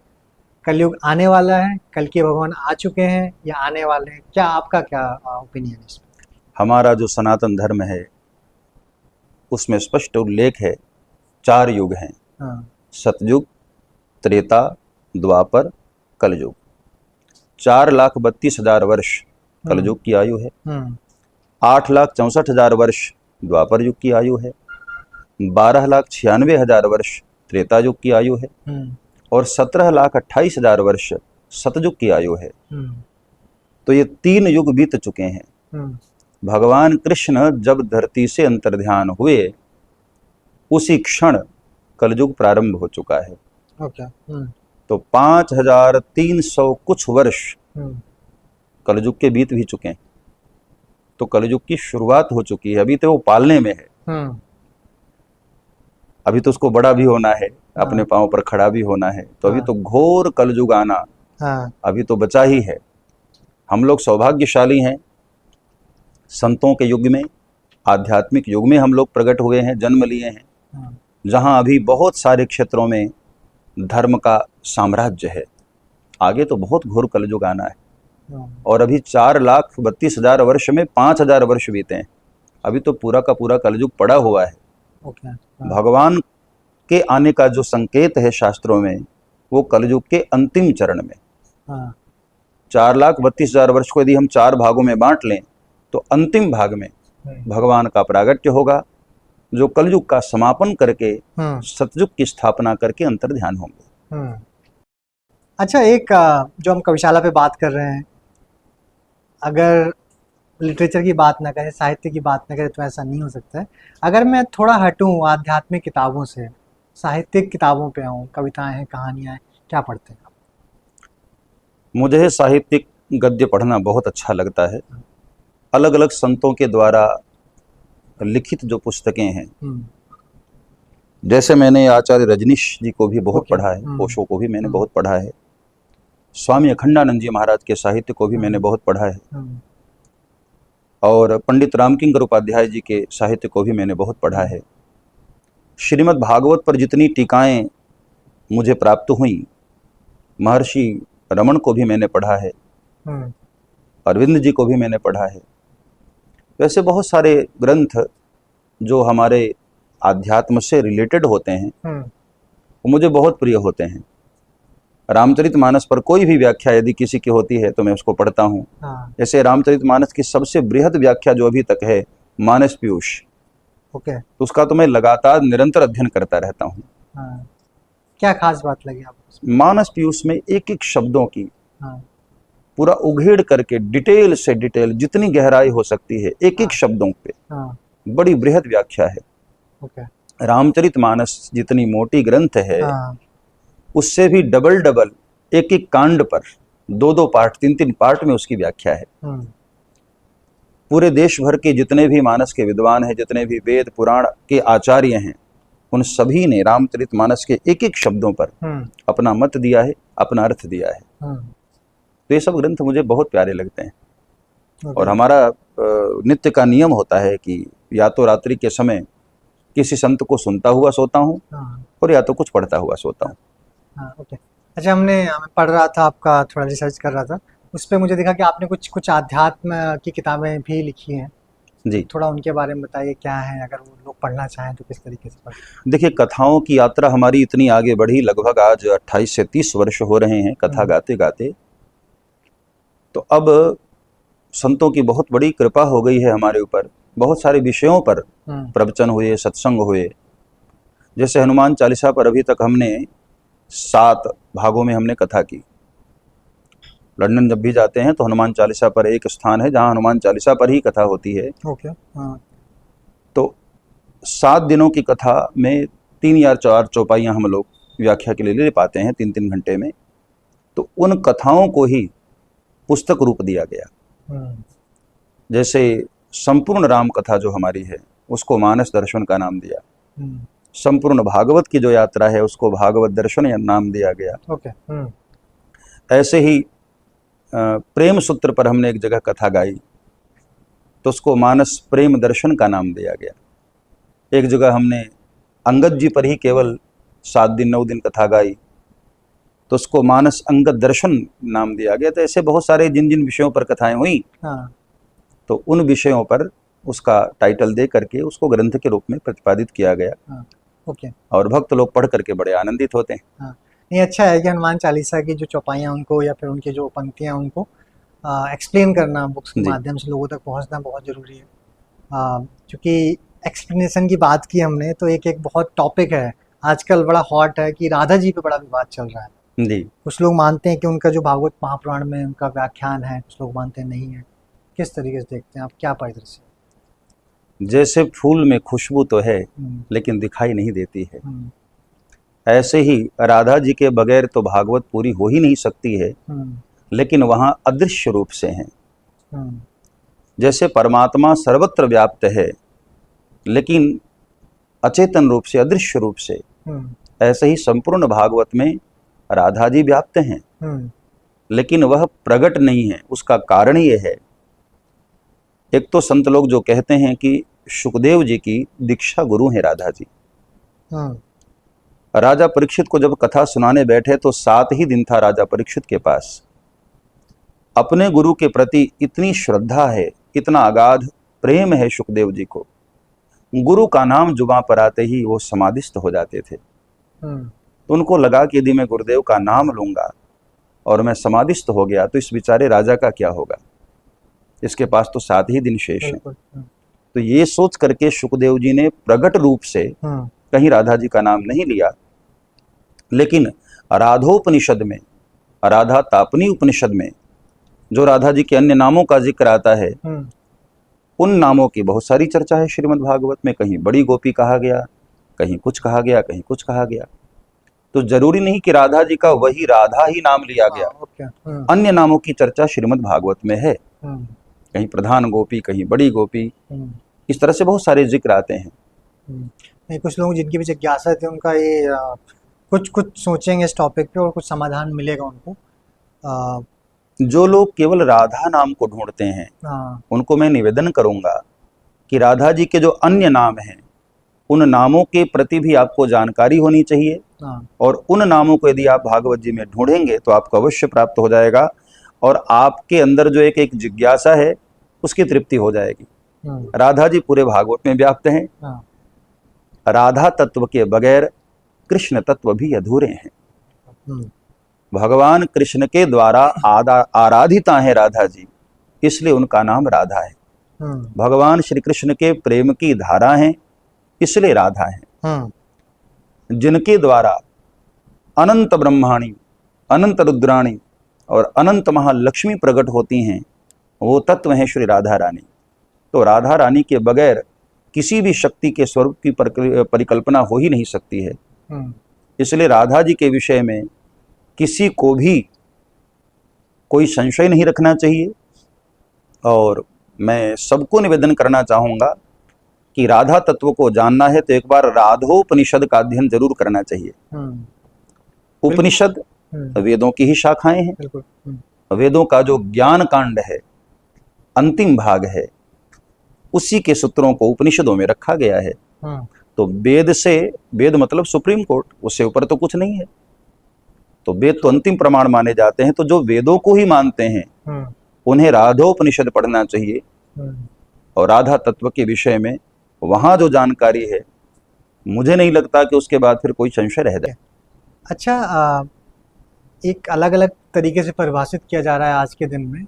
कलयुग आने वाला है, कल के भगवान आ चुके हैं या आने वाले हैं? क्या आपका क्या ओपिनियन है इसमें? हमारा जो सनातन धर्म है उसमें स्पष्ट उल्लेख है, 4 युग हैं। सतयुग, त्रेता, द्वापर, कलयुग। 4,32,000 वर्ष कलयुग की आयु है। 8,64,000 वर्ष द्वापर युग की आयु है। 12,96,000 वर्ष त्रेता युग की आयु है और 17,28,000 वर्ष सतयुग की आयु है। तो ये 3 युग बीत चुके हैं। भगवान कृष्ण जब धरती से अंतर्ध्यान हुए उसी क्षण कलयुग प्रारंभ हो चुका है। तो 5,300 कुछ वर्ष कलयुग के बीत भी चुके हैं। तो कलयुग की शुरुआत हो चुकी है। अभी तो वो पालने में है। अभी तो उसको बड़ा भी होना है, अपने पांव पर खड़ा भी होना है। तो अभी तो घोर कलयुग आना अभी तो बचा ही है। हम लोग सौभाग्यशाली हैं, संतों के युग में, आध्यात्मिक युग में हम लोग प्रकट हुए हैं, जन्म लिए हैं, जहां अभी बहुत सारे क्षेत्रों में धर्म का साम्राज्य है। आगे तो बहुत घोर कलयुग आना है। और अभी 4,32,000 वर्ष में 5,000 वर्ष बीते हैं। अभी तो पूरा का पूरा कलयुग पड़ा हुआ है। भगवान के आने का जो संकेत है शास्त्रों में, वो कलयुग के अंतिम चरण में। 4,32,000 वर्ष को यदि हम 4 भागों में बांट लें तो अंतिम भाग में भगवान का प्रागट्य होगा, जो कलयुग का समापन करके सतयुग की स्थापना करके अंतर्ध्यान होंगे। अच्छा, एक जो हम कविशाला पे बात कर रहे हैं, अगर लिटरेचर की बात ना करें, साहित्य की बात ना करें तो ऐसा नहीं हो सकता है। अगर मैं थोड़ा हटूं आध्यात्मिक किताबों से, साहित्यिक किताबों पे आऊँ, कविताएं हैं, कहानियां हैं, क्या पढ़ते हैं आप? मुझे साहित्यिक गद्य पढ़ना बहुत अच्छा लगता है। अलग अलग संतों के द्वारा लिखित जो पुस्तकें हैं, जैसे मैंने आचार्य रजनीश जी को भी बहुत पढ़ा है, ओशो को भी मैंने बहुत पढ़ा है, स्वामी अखंडानंद जी महाराज के साहित्य को भी मैंने बहुत पढ़ा है, और पंडित रामकिंकर उपाध्याय जी के साहित्य को भी मैंने बहुत पढ़ा है। श्रीमद् भागवत पर जितनी टीकाएं मुझे प्राप्त हुई, महर्षि रमण को भी मैंने पढ़ा है, अरविंद जी को भी मैंने पढ़ा है। वैसे बहुत सारे ग्रंथ जो हमारे आध्यात्म से रिलेटेड होते हैं वो मुझे बहुत प्रिय होते हैं। रामचरितमानस पर कोई भी व्याख्या यदि किसी की होती है तो मैं उसको पढ़ता हूँ। जैसे रामचरितमानस की सबसे बृहद व्याख्या जो अभी तक है, मानस पीयूष, तो उसका तो मैं लगातार निरंतर अध्ययन करता रहता हूँ। क्या खास बात लगी आपको? मानस पीयूष में एक एक शब्दों की पूरा उघेड़ करके डिटेल से डिटेल जितनी गहराई हो सकती है एक एक शब्दों पे बड़ी बृहद व्याख्या है। रामचरितमानस जितनी मोटी ग्रंथ है उससे भी डबल डबल एक एक कांड पर 2-2 पार्ट 3-3 पार्ट में उसकी व्याख्या है। पूरे देश भर के जितने भी मानस के विद्वान हैं, जितने भी वेद पुराण के आचार्य हैं, उन सभी ने रामचरितमानस के एक एक शब्दों पर अपना मत दिया है, अपना अर्थ दिया है। तो ये सब ग्रंथ मुझे बहुत प्यारे लगते हैं। और हमारा नित्य का नियम होता है कि या तो रात्रि के समय किसी संत को सुनता हुआ सोता हूँ और या तो कुछ पढ़ता हुआ सोता हूँ। ओके। अच्छा, मैं पढ़ रहा था, आपका थोड़ा रिसर्च कर रहा था, उस पर मुझे दिखा कि आपने कुछ आध्यात्म की किताबें भी लिखी हैं जी। थोड़ा उनके बारे में बताइए, क्या है, अगर वो लोग पढ़ना चाहें तो किस तरीके से पढ़ें। देखिए, कथाओं की यात्रा हमारी इतनी आगे बढ़ी, लगभग आज 28 से 30 वर्ष हो रहे हैं कथा गाते गाते। तो अब संतों की बहुत बड़ी कृपा हो गई है हमारे ऊपर। बहुत सारे विषयों पर प्रवचन हुए, सत्संग हुए। जैसे हनुमान चालीसा पर अभी तक हमने 7 भागों में हमने कथा की। लंदन जब भी जाते हैं तो हनुमान चालीसा पर एक स्थान है जहां हनुमान चालीसा पर ही कथा होती है। ओके। तो 7 दिनों की कथा में 3 या 4 चौपाइयां हम लोग व्याख्या के लिए ले पाते हैं 3-3 घंटे में। तो उन कथाओं को ही पुस्तक रूप दिया गया। जैसे संपूर्ण राम कथा जो हमारी है उसको मानस दर्शन का नाम दिया। संपूर्ण भागवत की जो यात्रा है उसको भागवत दर्शन या नाम दिया गया। ओके। ऐसे ही प्रेम सूत्र पर हमने एक जगह कथा गाई तो उसको मानस प्रेम दर्शन का नाम दिया गया। एक जगह हमने अंगद जी पर ही केवल 7 दिन 9 दिन कथा गाई तो उसको मानस अंगद दर्शन नाम दिया गया। तो ऐसे बहुत सारे जिन जिन विषयों पर कथाएं हुई तो उन विषयों पर उसका टाइटल दे करके उसको ग्रंथ के रूप में प्रतिपादित किया गया। ओके। और भक्त लोग पढ़ करके बड़े आनंदित होते हैं। ये अच्छा है कि हनुमान चालीसा की जो चौपाइयाँ उनको या फिर उनकी जो पंक्तियाँ उनको एक्सप्लेन करना बुक्स के माध्यम से लोगों तक पहुंचना बहुत ज़रूरी है। क्योंकि एक्सप्लेनेशन की बात की हमने तो एक बहुत टॉपिक है आजकल बड़ा हॉट है कि राधा जी पे बड़ा विवाद चल रहा है जी। कुछ लोग मानते हैं कि उनका जो भागवत महापुराण में उनका व्याख्यान है, कुछ लोग मानते हैं नहीं है। किस तरीके से देखते हैं आप, क्या परिदृश्य? जैसे फूल में खुशबू तो है लेकिन दिखाई नहीं देती है, ऐसे ही राधा जी के बगैर तो भागवत पूरी हो ही नहीं सकती है, लेकिन वहाँ अदृश्य रूप से हैं। जैसे परमात्मा सर्वत्र व्याप्त है लेकिन अचेतन रूप से, अदृश्य रूप से, ऐसे ही संपूर्ण भागवत में राधा जी व्याप्त हैं लेकिन वह प्रकट नहीं है। उसका कारण ये है, एक तो संत लोग जो कहते हैं कि सुखदेव जी की दीक्षा गुरु हैं राधा जी। राजा परीक्षित को जब कथा सुनाने बैठे तो 7 ही दिन था राजा परीक्षित के पास। अपने गुरु के प्रति इतनी श्रद्धा है, इतना अगाध प्रेम है सुखदेव जी को, गुरु का नाम जुबां पर आते ही वो समाधिस्थ हो जाते थे। तो उनको लगा कि यदि मैं गुरुदेव का नाम लूंगा और मैं समाधिस्थ हो गया तो इस बेचारे राजा का क्या होगा, इसके पास तो 7 ही दिन शेष हैं। तो ये सोच करके सुखदेव जी ने प्रगट रूप से कहीं राधा जी का नाम नहीं लिया, लेकिन राधोपनिषद में, राधा तापनी उपनिषद में जो राधा जी के अन्य नामों का जिक्र आता है उन नामों की बहुत सारी चर्चा है श्रीमद् भागवत में। कहीं बड़ी गोपी कहा गया, कहीं कुछ कहा गया, कहीं कुछ कहा गया। तो जरूरी नहीं कि राधा जी का वही राधा ही नाम लिया गया, अन्य नामों की चर्चा श्रीमद् भागवत में है। कहीं प्रधान गोपी, कहीं बड़ी गोपी, इस तरह से बहुत सारे जिक्र आते हैं। नहीं, कुछ लोग जिनकी भी जिज्ञासा थी उनका ये कुछ सोचेंगे इस टॉपिक पे और कुछ समाधान मिलेगा उनको। जो लोग केवल राधा नाम को ढूंढते हैं उनको मैं निवेदन करूंगा कि राधा जी के जो अन्य नाम हैं उन नामों के प्रति भी आपको जानकारी होनी चाहिए, और उन नामों को यदि आप भागवत जी में ढूंढेंगे तो आपको अवश्य प्राप्त हो जाएगा और आपके अंदर जो एक जिज्ञासा है उसकी तृप्ति हो जाएगी। राधा जी पूरे भागवत में व्याप्त हैं। राधा तत्व के बगैर कृष्ण तत्व भी अधूरे हैं। भगवान कृष्ण के द्वारा आराधिता है राधा जी, इसलिए उनका नाम राधा है। भगवान श्री कृष्ण के प्रेम की धारा हैं, इसलिए राधा है। जिनके द्वारा अनंत ब्रह्माणी, अनंत रुद्राणी और अनंत महालक्ष्मी प्रकट होती हैं, वो तत्व हैं श्री राधा रानी। तो राधा रानी के बगैर किसी भी शक्ति के स्वरूप की परिकल्पना हो ही नहीं सकती है। इसलिए राधा जी के विषय में किसी को भी कोई संशय नहीं रखना चाहिए। और मैं सबको निवेदन करना चाहूँगा कि राधा तत्व को जानना है तो एक बार राधोपनिषद का अध्ययन जरूर करना चाहिए। उपनिषद वेदों की ही शाखाएं हैं। बिल्कुल। वेदों का जो ज्ञान कांड है, अंतिम भाग है, उसी के सूत्रों को उपनिषदों में रखा गया है। तो वेद मतलब सुप्रीम कोर्ट, उससे ऊपर तो कुछ नहीं है। तो वेद तो अंतिम प्रमाण माने जाते हैं। तो जो वेदों को ही मानते हैं उन्हें राधोपनिषद पढ़ना चाहिए। और राधा तत्व के विषय में वहां जो जानकारी है, मुझे नहीं लगता कि उसके बाद फिर कोई संशय रह जाए। अच्छा, एक अलग अलग तरीके से परिभाषित किया जा रहा है आज के दिन में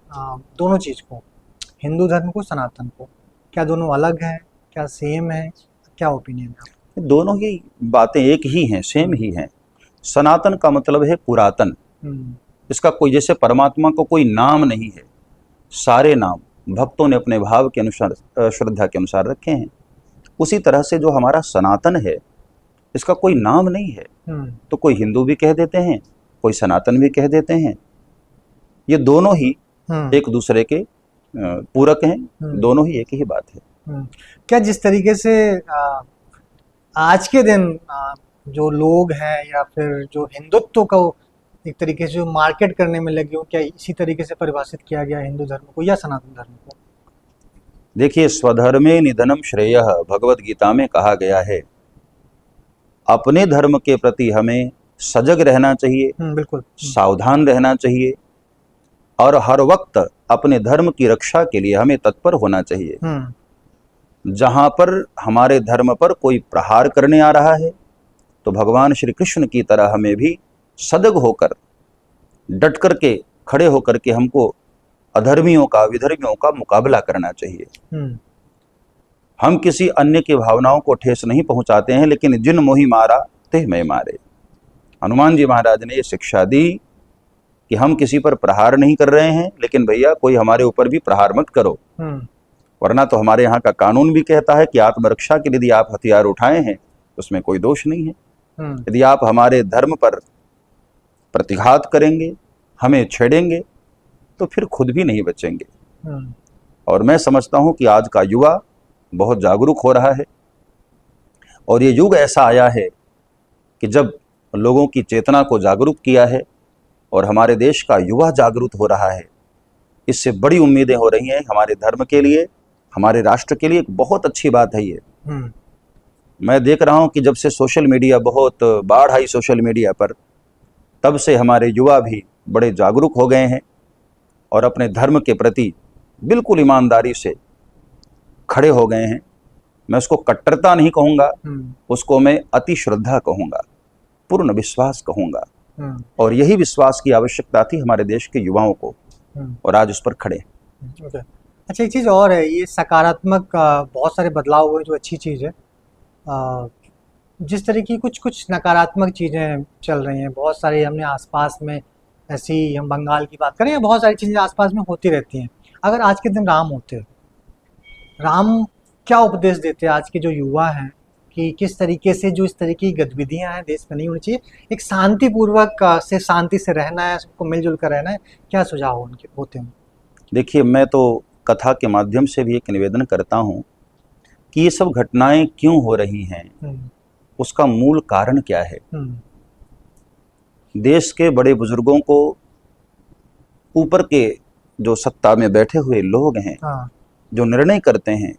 दोनों चीज को, हिंदू धर्म को, सनातन को। क्या दोनों अलग हैं, क्या सेम है? क्या ओपिनियन है? दोनों ही बातें एक ही हैं, सेम ही हैं। सनातन का मतलब है पुरातन। इसका कोई, जैसे परमात्मा को कोई नाम नहीं है, सारे नाम भक्तों ने अपने भाव के अनुसार, श्रद्धा के अनुसार रखे हैं। उसी तरह से जो हमारा सनातन है, इसका कोई नाम नहीं है। तो कोई हिंदू भी कह देते हैं, कोई सनातन भी कह देते हैं। ये दोनों ही एक दूसरे के पूरक हैं, दोनों ही एक ही बात है। क्या जिस तरीके से आज के दिन जो लोग हैं या फिर जो हिंदुत्व को एक तरीके से जो मार्केट करने में लगे हो, क्या इसी तरीके से परिभाषित किया गया हिंदू धर्म को या सनातन धर्म को? देखिए, स्वधर्मे निधनम श्रेयः भगवत गीता में कहा गया है। अपने धर्म के प्रति हमें सजग रहना चाहिए, बिल्कुल, सावधान रहना चाहिए, और हर वक्त अपने धर्म की रक्षा के लिए हमें तत्पर होना चाहिए। जहां पर हमारे धर्म पर कोई प्रहार करने आ रहा है, तो भगवान श्री कृष्ण की तरह हमें भी सजग होकर, डट करके, खड़े होकर के हमको अधर्मियों का, विधर्मियों का मुकाबला करना चाहिए। हम किसी अन्य की भावनाओं को ठेस नहीं पहुंचाते हैं, लेकिन जिन मोहि मारा तेह मैं मारे। हनुमान जी महाराज ने ये शिक्षा दी कि हम किसी पर प्रहार नहीं कर रहे हैं, लेकिन भैया कोई हमारे ऊपर भी प्रहार मत करो, वरना तो हमारे यहाँ का कानून भी कहता है कि आत्मरक्षा के लिए यदि आप हथियार उठाए हैं उसमें कोई दोष नहीं है। यदि आप हमारे धर्म पर प्रतिघात करेंगे, हमें छेड़ेंगे, तो फिर खुद भी नहीं बचेंगे। और मैं समझता हूं कि आज का युवा बहुत जागरूक हो रहा है, और ये युग ऐसा आया है कि जब लोगों की चेतना को जागरूक किया है और हमारे देश का युवा जागरूक हो रहा है, इससे बड़ी उम्मीदें हो रही हैं हमारे धर्म के लिए, हमारे राष्ट्र के लिए। एक बहुत अच्छी बात है ये। मैं देख रहा हूं कि जब से सोशल मीडिया, बहुत बाढ़ आई सोशल मीडिया पर, तब से हमारे युवा भी बड़े जागरूक हो गए हैं और अपने धर्म के प्रति बिल्कुल ईमानदारी से खड़े हो गए हैं। मैं उसको कट्टरता नहीं कहूँगा, उसको मैं अति श्रद्धा कहूँगा, पूर्ण विश्वास कहूँगा। और यही विश्वास की आवश्यकता थी हमारे देश के युवाओं को, और आज उस पर खड़े। अच्छा, एक चीज़ और है, ये सकारात्मक बहुत सारे बदलाव हुए जो अच्छी चीज़ है। जिस तरह की कुछ नकारात्मक चीज़ें चल रही हैं, बहुत सारी हमने आसपास में, ऐसी हम बंगाल की बात करें, बहुत सारी चीज़ें आसपास में होती रहती हैं। अगर आज के दिन राम होते, राम क्या उपदेश देते आज के जो युवा हैं कि किस तरीके से जो इस तरह की गतिविधियां हैं देश में नहीं होनी चाहिए, एक शांतिपूर्वक से, शांति से रहना है, सबको मिलजुल कर रहना है, क्या सुझाव उनके होते हैं? देखिए, मैं तो कथा के माध्यम से भी एक निवेदन करता हूँ कि ये सब घटनाएं क्यों हो रही हैं, उसका मूल कारण क्या है। देश के बड़े बुजुर्गों को, ऊपर के जो सत्ता में बैठे हुए लोग हैं, जो निर्णय करते हैं,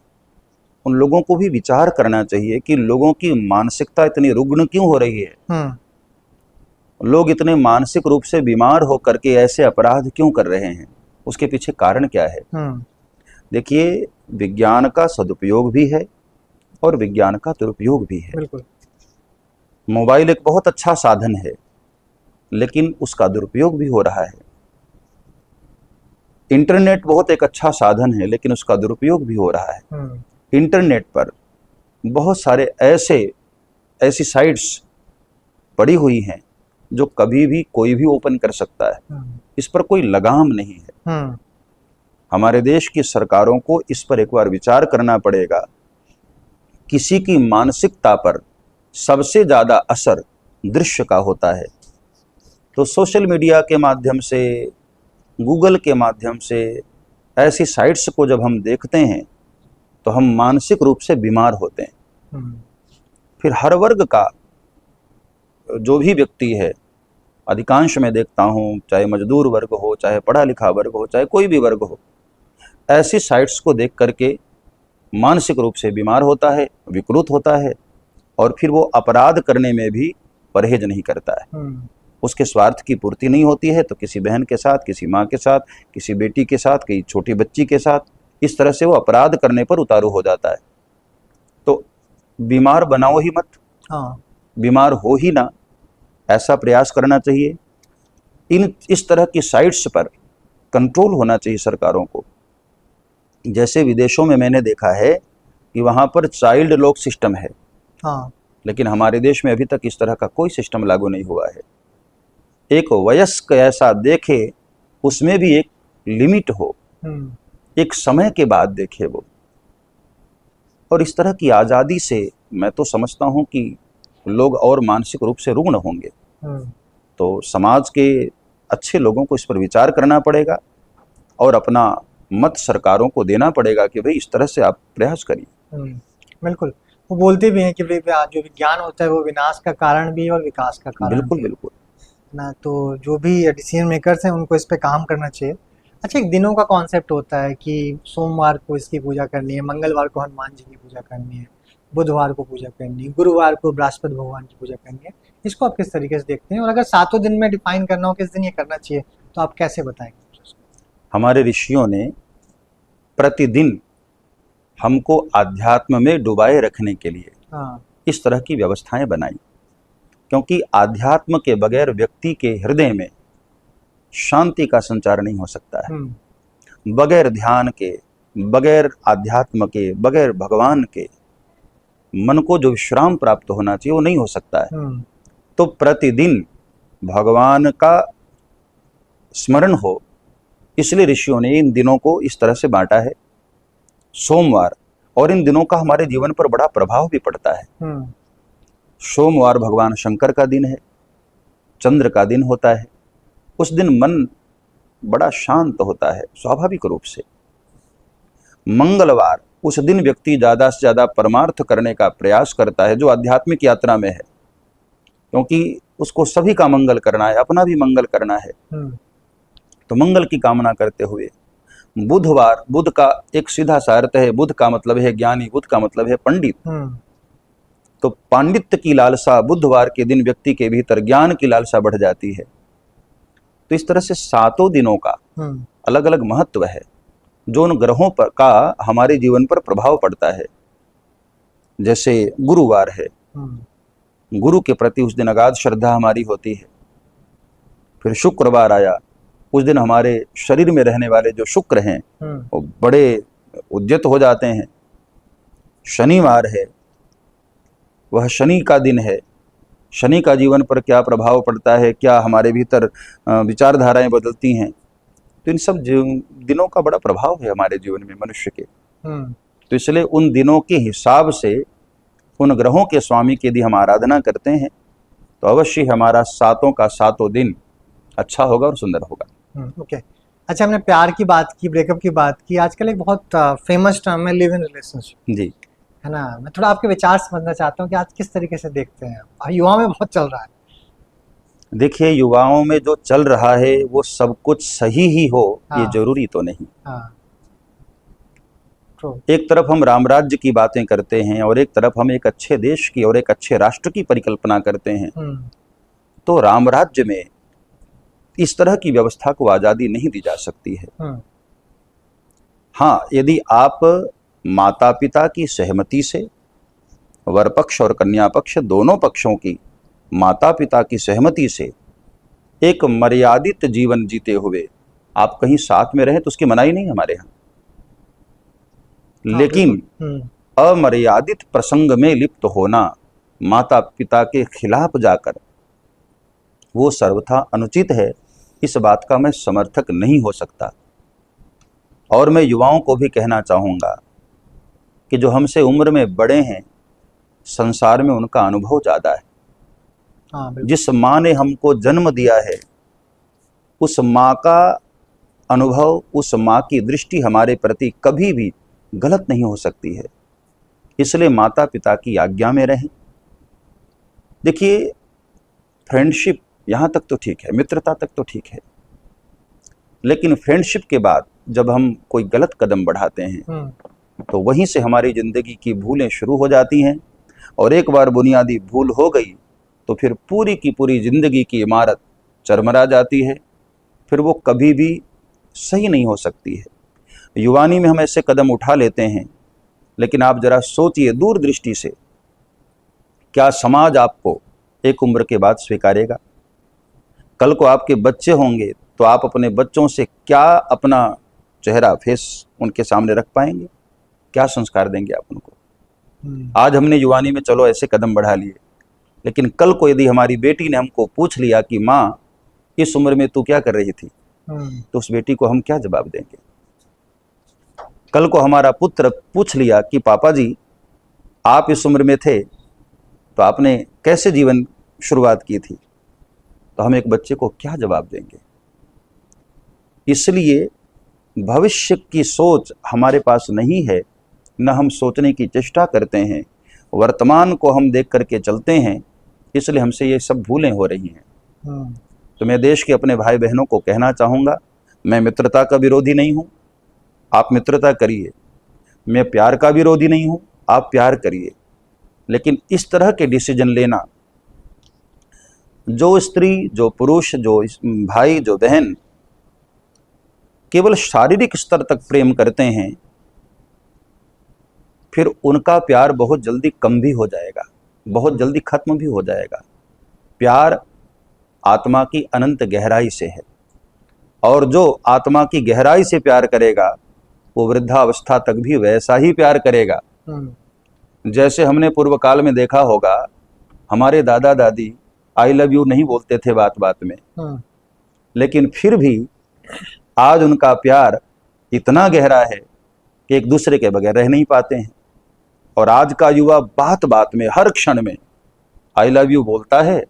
उन लोगों को भी विचार करना चाहिए कि लोगों की मानसिकता इतनी रुग्ण क्यों हो रही है। लोग इतने मानसिक रूप से बीमार होकर के ऐसे अपराध क्यों कर रहे हैं, उसके पीछे कारण क्या है। देखिए, विज्ञान का सदुपयोग भी है और विज्ञान का दुरुपयोग भी है। बिल्कुल। मोबाइल एक बहुत अच्छा साधन है, लेकिन उसका दुरुपयोग भी हो रहा है। इंटरनेट बहुत एक अच्छा साधन है, लेकिन उसका दुरुपयोग भी हो रहा है। इंटरनेट पर बहुत सारे ऐसी साइट्स पड़ी हुई हैं जो कभी भी कोई भी ओपन कर सकता है। इस पर कोई लगाम नहीं है। हमारे देश की सरकारों को इस पर एक बार विचार करना पड़ेगा। किसी की मानसिकता पर सबसे ज्यादा असर दृश्य का होता है। तो सोशल मीडिया के माध्यम से, गूगल के माध्यम से ऐसी साइट्स को जब हम देखते हैं तो हम मानसिक रूप से बीमार होते हैं। फिर हर वर्ग का जो भी व्यक्ति है, अधिकांश मैं देखता हूँ, चाहे मजदूर वर्ग हो, चाहे पढ़ा लिखा वर्ग हो, चाहे कोई भी वर्ग हो, ऐसी साइट्स को देख करके मानसिक रूप से बीमार होता है, विकृत होता है, और फिर वो अपराध करने में भी परहेज नहीं करता है। उसके स्वार्थ की पूर्ति नहीं होती है तो किसी बहन के साथ, किसी माँ के साथ, किसी बेटी के साथ, किसी छोटी बच्ची के साथ, इस तरह से वो अपराध करने पर उतारू हो जाता है। तो बीमार बनाओ ही मत, बीमार हो ही ना, ऐसा प्रयास करना चाहिए। इस तरह की साइट्स पर कंट्रोल होना चाहिए सरकारों को। जैसे विदेशों में मैंने देखा है कि वहाँ पर चाइल्ड लॉक सिस्टम है, लेकिन हमारे देश में अभी तक इस तरह का कोई सिस्टम लागू नहीं हुआ है। एक वयस्क ऐसा देखे, उसमें भी एक लिमिट हो, एक समय के बाद देखे वो। और इस तरह की आज़ादी से मैं तो समझता हूँ कि लोग और मानसिक रूप से रुग्ण होंगे। तो समाज के अच्छे लोगों को इस पर विचार करना पड़ेगा और अपना मत सरकारों को देना पड़ेगा कि भाई इस तरह से आप प्रयास करिए। बिल्कुल, वो बोलते भी हैं कि भाई जो विज्ञान होता है वो विनाश का कारण भी है और विकास का कारण। बिल्कुल बिल्कुल ना, तो जो भी डिसीजन मेकर्स हैं उनको इस पे काम करना चाहिए। अच्छा, एक दिनों का कॉन्सेप्ट होता है कि सोमवार को इसकी पूजा करनी है, मंगलवार को हनुमान जी की पूजा करनी है, बुधवार को पूजा करनी है, गुरुवार को बृहस्पति भगवान की पूजा करनी है। इसको आप किस तरीके से देखते हैं, और अगर 7 दिन में डिफाइन करना हो किस दिन ये करना चाहिए तो आप कैसे बताएंगे? हमारे ऋषियों ने प्रतिदिन हमको आध्यात्म में डुबाए रखने के लिए इस तरह की व्यवस्थाएं बनाई, क्योंकि आध्यात्म के बगैर व्यक्ति के हृदय में शांति का संचार नहीं हो सकता है। बगैर ध्यान के, बगैर आध्यात्म के, बगैर भगवान के मन को जो विश्राम प्राप्त होना चाहिए वो नहीं हो सकता है। तो प्रतिदिन भगवान का स्मरण हो, इसलिए ऋषियों ने इन दिनों को इस तरह से बांटा है। सोमवार, और इन दिनों का हमारे जीवन पर बड़ा प्रभाव भी पड़ता है। सोमवार भगवान शंकर का दिन है, चंद्र का दिन होता है। उस दिन मन बड़ा शांत होता है स्वाभाविक रूप से। मंगलवार, उस दिन व्यक्ति ज़्यादा से ज़्यादा परमार्थ करने का प्रयास करता है जो आध्यात्मिक यात्रा में है, क्योंकि उसको सभी का मंगल करना है, अपना भी मंगल करना है। तो मंगल की कामना करते हुए बुधवार, बुध का एक सीधा सा अर्थ है, बुध का मतलब है ज्ञानी, बुध का मतलब है पंडित। तो पांडित्य की लालसा, बुधवार के दिन व्यक्ति के भीतर ज्ञान की लालसा बढ़ जाती है। तो इस तरह से 7 दिनों का अलग अलग महत्व है जो उन ग्रहों पर का हमारे जीवन पर प्रभाव पड़ता है। जैसे गुरुवार है, गुरु के प्रति उस दिन अगाध श्रद्धा हमारी होती है। फिर शुक्रवार आया, उस दिन हमारे शरीर में रहने वाले जो शुक्र हैं वो बड़े उद्यत हो जाते हैं। शनिवार है, वह शनि का दिन है। शनि का जीवन पर क्या प्रभाव पड़ता है, क्या हमारे भीतर विचारधाराएं बदलती हैं, तो इन सब दिनों का बड़ा प्रभाव है हमारे जीवन में मनुष्य के। तो इसलिए उन दिनों के हिसाब से उन ग्रहों के स्वामी की यदि हम आराधना करते हैं तो अवश्य हमारा 7 का 7 दिन अच्छा होगा और सुंदर होगा। ओके। अच्छा, हमने प्यार की बात की, ब्रेकअप की बात की। आजकल एक बहुत फेमस टर्म है लिव इन रिलेशनशिप, जी, है ना। मैं थोड़ा आपके विचार समझना चाहता हूँ कि आज किस तरीके से देखते हैं, युवाओं में बहुत चल रहा है। देखिए, युवाओं में जो चल रहा है वो सब कुछ सही ही हो ये जरूरी तो नहीं। एक तरफ हम राम राज्य की बातें करते हैं और एक तरफ हम एक अच्छे देश की और एक अच्छे राष्ट्र की परिकल्पना करते हैं। तो राम राज्य में इस तरह की व्यवस्था को आजादी नहीं दी जा सकती है। हाँ, यदि आप माता पिता की सहमति से, वर पक्ष और कन्या पक्ष दोनों पक्षों की माता पिता की सहमति से एक मर्यादित जीवन जीते हुए आप कहीं साथ में रहें तो उसकी मनाही नहीं हमारे यहाँ। लेकिन अमर्यादित प्रसंग में लिप्त होना, माता पिता के खिलाफ जाकर, वो सर्वथा अनुचित है। इस बात का मैं समर्थक नहीं हो सकता। और मैं युवाओं को भी कहना चाहूँगा कि जो हमसे उम्र में बड़े हैं, संसार में उनका अनुभव ज़्यादा है, हाँ बिल्कुल। जिस माँ ने हमको जन्म दिया है, उस माँ का अनुभव, उस माँ की दृष्टि हमारे प्रति कभी भी गलत नहीं हो सकती है। इसलिए माता पिता की आज्ञा में रहें। देखिए, फ्रेंडशिप यहाँ तक तो ठीक है, मित्रता तक तो ठीक है, लेकिन फ्रेंडशिप के बाद जब हम कोई गलत कदम बढ़ाते हैं तो वहीं से हमारी ज़िंदगी की भूलें शुरू हो जाती हैं। और एक बार बुनियादी भूल हो गई तो फिर पूरी की पूरी ज़िंदगी की इमारत चरमरा जाती है, फिर वो कभी भी सही नहीं हो सकती है। युवानी में हम ऐसे कदम उठा लेते हैं, लेकिन आप जरा सोचिए दूरदृष्टि से, क्या समाज आपको एक उम्र के बाद स्वीकारेगा? कल को आपके बच्चे होंगे तो आप अपने बच्चों से क्या अपना चेहरा, फेस उनके सामने रख पाएंगे? क्या संस्कार देंगे आप उनको? आज हमने युवानी में चलो ऐसे कदम बढ़ा लिए, लेकिन कल को यदि हमारी बेटी ने हमको पूछ लिया कि माँ इस उम्र में तू क्या कर रही थी, तो उस बेटी को हम क्या जवाब देंगे? कल को हमारा पुत्र पूछ लिया कि पापा जी आप इस उम्र में थे तो आपने कैसे जीवन शुरुआत की थी, तो हम एक बच्चे को क्या जवाब देंगे? इसलिए भविष्य की सोच हमारे पास नहीं है, न हम सोचने की चेष्टा करते हैं, वर्तमान को हम देख करके चलते हैं, इसलिए हमसे ये सब भूलें हो रही हैं। तो मैं देश के अपने भाई बहनों को कहना चाहूँगा, मैं मित्रता का विरोधी नहीं हूँ, आप मित्रता करिए। मैं प्यार का विरोधी नहीं हूँ, आप प्यार करिए। लेकिन इस तरह के डिसीजन लेना, जो स्त्री, जो पुरुष, जो भाई, जो बहन केवल शारीरिक स्तर तक प्रेम करते हैं, फिर उनका प्यार बहुत जल्दी कम भी हो जाएगा, बहुत जल्दी खत्म भी हो जाएगा। प्यार आत्मा की अनंत गहराई से है, और जो आत्मा की गहराई से प्यार करेगा वो वृद्धावस्था तक भी वैसा ही प्यार करेगा। जैसे हमने पूर्व काल में देखा होगा, हमारे दादा दादी आई लव यू नहीं बोलते थे बात बात में, लेकिन फिर भी आज उनका प्यार इतना गहरा है कि एक दूसरे के बगैर रह नहीं पाते हैं। और आज का युवा बात बात में, हर क्षण में आई लव यू बोलता है,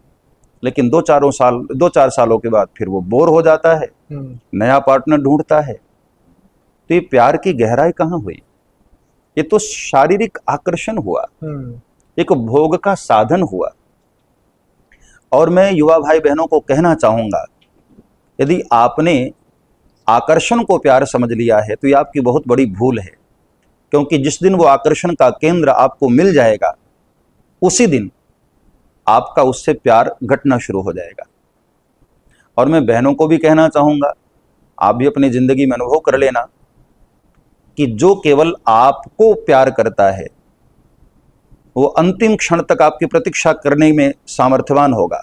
लेकिन 2-4 सालों के बाद फिर वो बोर हो जाता है, नया पार्टनर ढूंढता है। तो ये प्यार की गहराई कहाँ हुई? ये तो शारीरिक आकर्षण हुआ, एक भोग का साधन हुआ। और मैं युवा भाई बहनों को कहना चाहूंगा, यदि आपने आकर्षण को प्यार समझ लिया है तो ये आपकी बहुत बड़ी भूल है, क्योंकि जिस दिन वो आकर्षण का केंद्र आपको मिल जाएगा, उसी दिन आपका उससे प्यार घटना शुरू हो जाएगा। और मैं बहनों को भी कहना चाहूंगा, आप भी अपनी जिंदगी में अनुभव कर लेना कि जो केवल आपको प्यार करता है वो अंतिम क्षण तक आपकी प्रतीक्षा करने में सामर्थ्यवान होगा,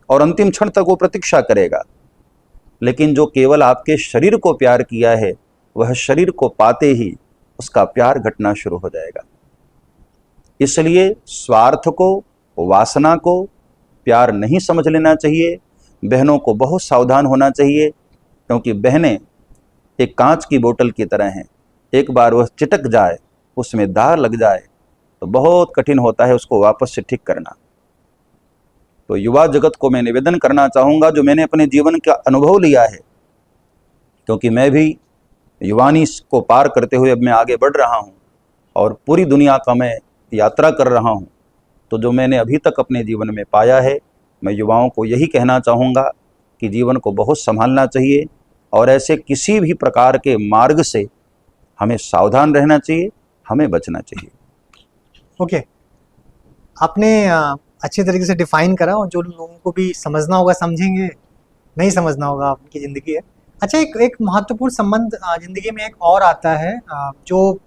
और अंतिम क्षण तक वो प्रतीक्षा करेगा। लेकिन जो केवल आपके शरीर को प्यार किया है, वह शरीर को पाते ही उसका प्यार घटना शुरू हो जाएगा। इसलिए स्वार्थ को, वासना को प्यार नहीं समझ लेना चाहिए। बहनों को बहुत सावधान होना चाहिए, क्योंकि बहनें एक कांच की बोतल की तरह हैं, एक बार वह चिटक जाए, उसमें दाग लग जाए तो बहुत कठिन होता है उसको वापस से ठीक करना। तो युवा जगत को मैं निवेदन करना चाहूँगा, जो मैंने अपने जीवन का अनुभव लिया है, क्योंकि मैं भी युवानी को पार करते हुए अब मैं आगे बढ़ रहा हूँ और पूरी दुनिया का मैं यात्रा कर रहा हूँ। तो जो मैंने अभी तक अपने जीवन में पाया है, मैं युवाओं को यही कहना चाहूँगा कि जीवन को बहुत संभालना चाहिए, और ऐसे किसी भी प्रकार के मार्ग से हमें सावधान रहना चाहिए, हमें बचना चाहिए। ओके, आपने अच्छी तरीके से डिफाइन करा, और जो लोगों को भी समझना होगा समझेंगे, नहीं समझना होगा आपकी ज़िंदगी है। अच्छा, एक महत्वपूर्ण संबंध ज़िंदगी में एक और आता है, जो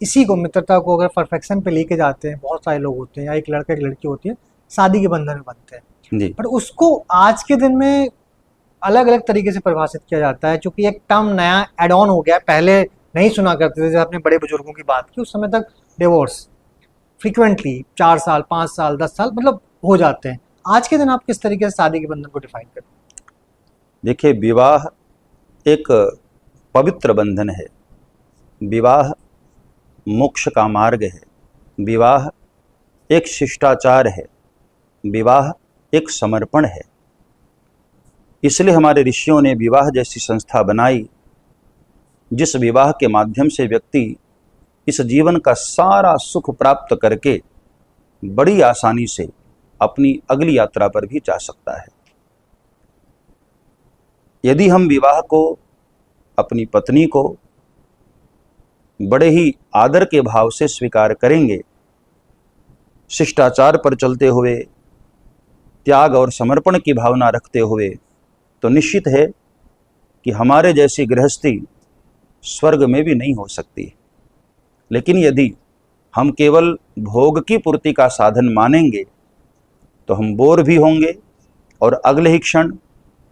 इसी को, मित्रता को अगर परफेक्शन पे लेके जाते हैं, बहुत सारे लोग होते हैं, या एक लड़का एक लड़की होती है, शादी के बंधन में बनते हैं जी। पर उसको आज के दिन में अलग अलग तरीके से परिभाषित किया जाता है, क्योंकि एक टर्म नया एड ऑन हो गया है, पहले नहीं सुना करते थे। जैसे आपने बड़े बुजुर्गों की बात की, उस समय तक डिवोर्स फ्रीक्वेंटली 4 साल, 5 साल, 10 साल मतलब हो जाते हैं। आज के दिन आप किस तरीके से शादी के बंधन को डिफाइन करते हैं? देखिए, विवाह एक पवित्र बंधन है, विवाह मोक्ष का मार्ग है, विवाह एक शिष्टाचार है, विवाह एक समर्पण है। इसलिए हमारे ऋषियों ने विवाह जैसी संस्था बनाई, जिस विवाह के माध्यम से व्यक्ति इस जीवन का सारा सुख प्राप्त करके बड़ी आसानी से अपनी अगली यात्रा पर भी जा सकता है। यदि हम विवाह को, अपनी पत्नी को बड़े ही आदर के भाव से स्वीकार करेंगे, शिष्टाचार पर चलते हुए, त्याग और समर्पण की भावना रखते हुए, तो निश्चित है कि हमारे जैसी गृहस्थी स्वर्ग में भी नहीं हो सकती। लेकिन यदि हम केवल भोग की पूर्ति का साधन मानेंगे तो हम बोर भी होंगे और अगले ही क्षण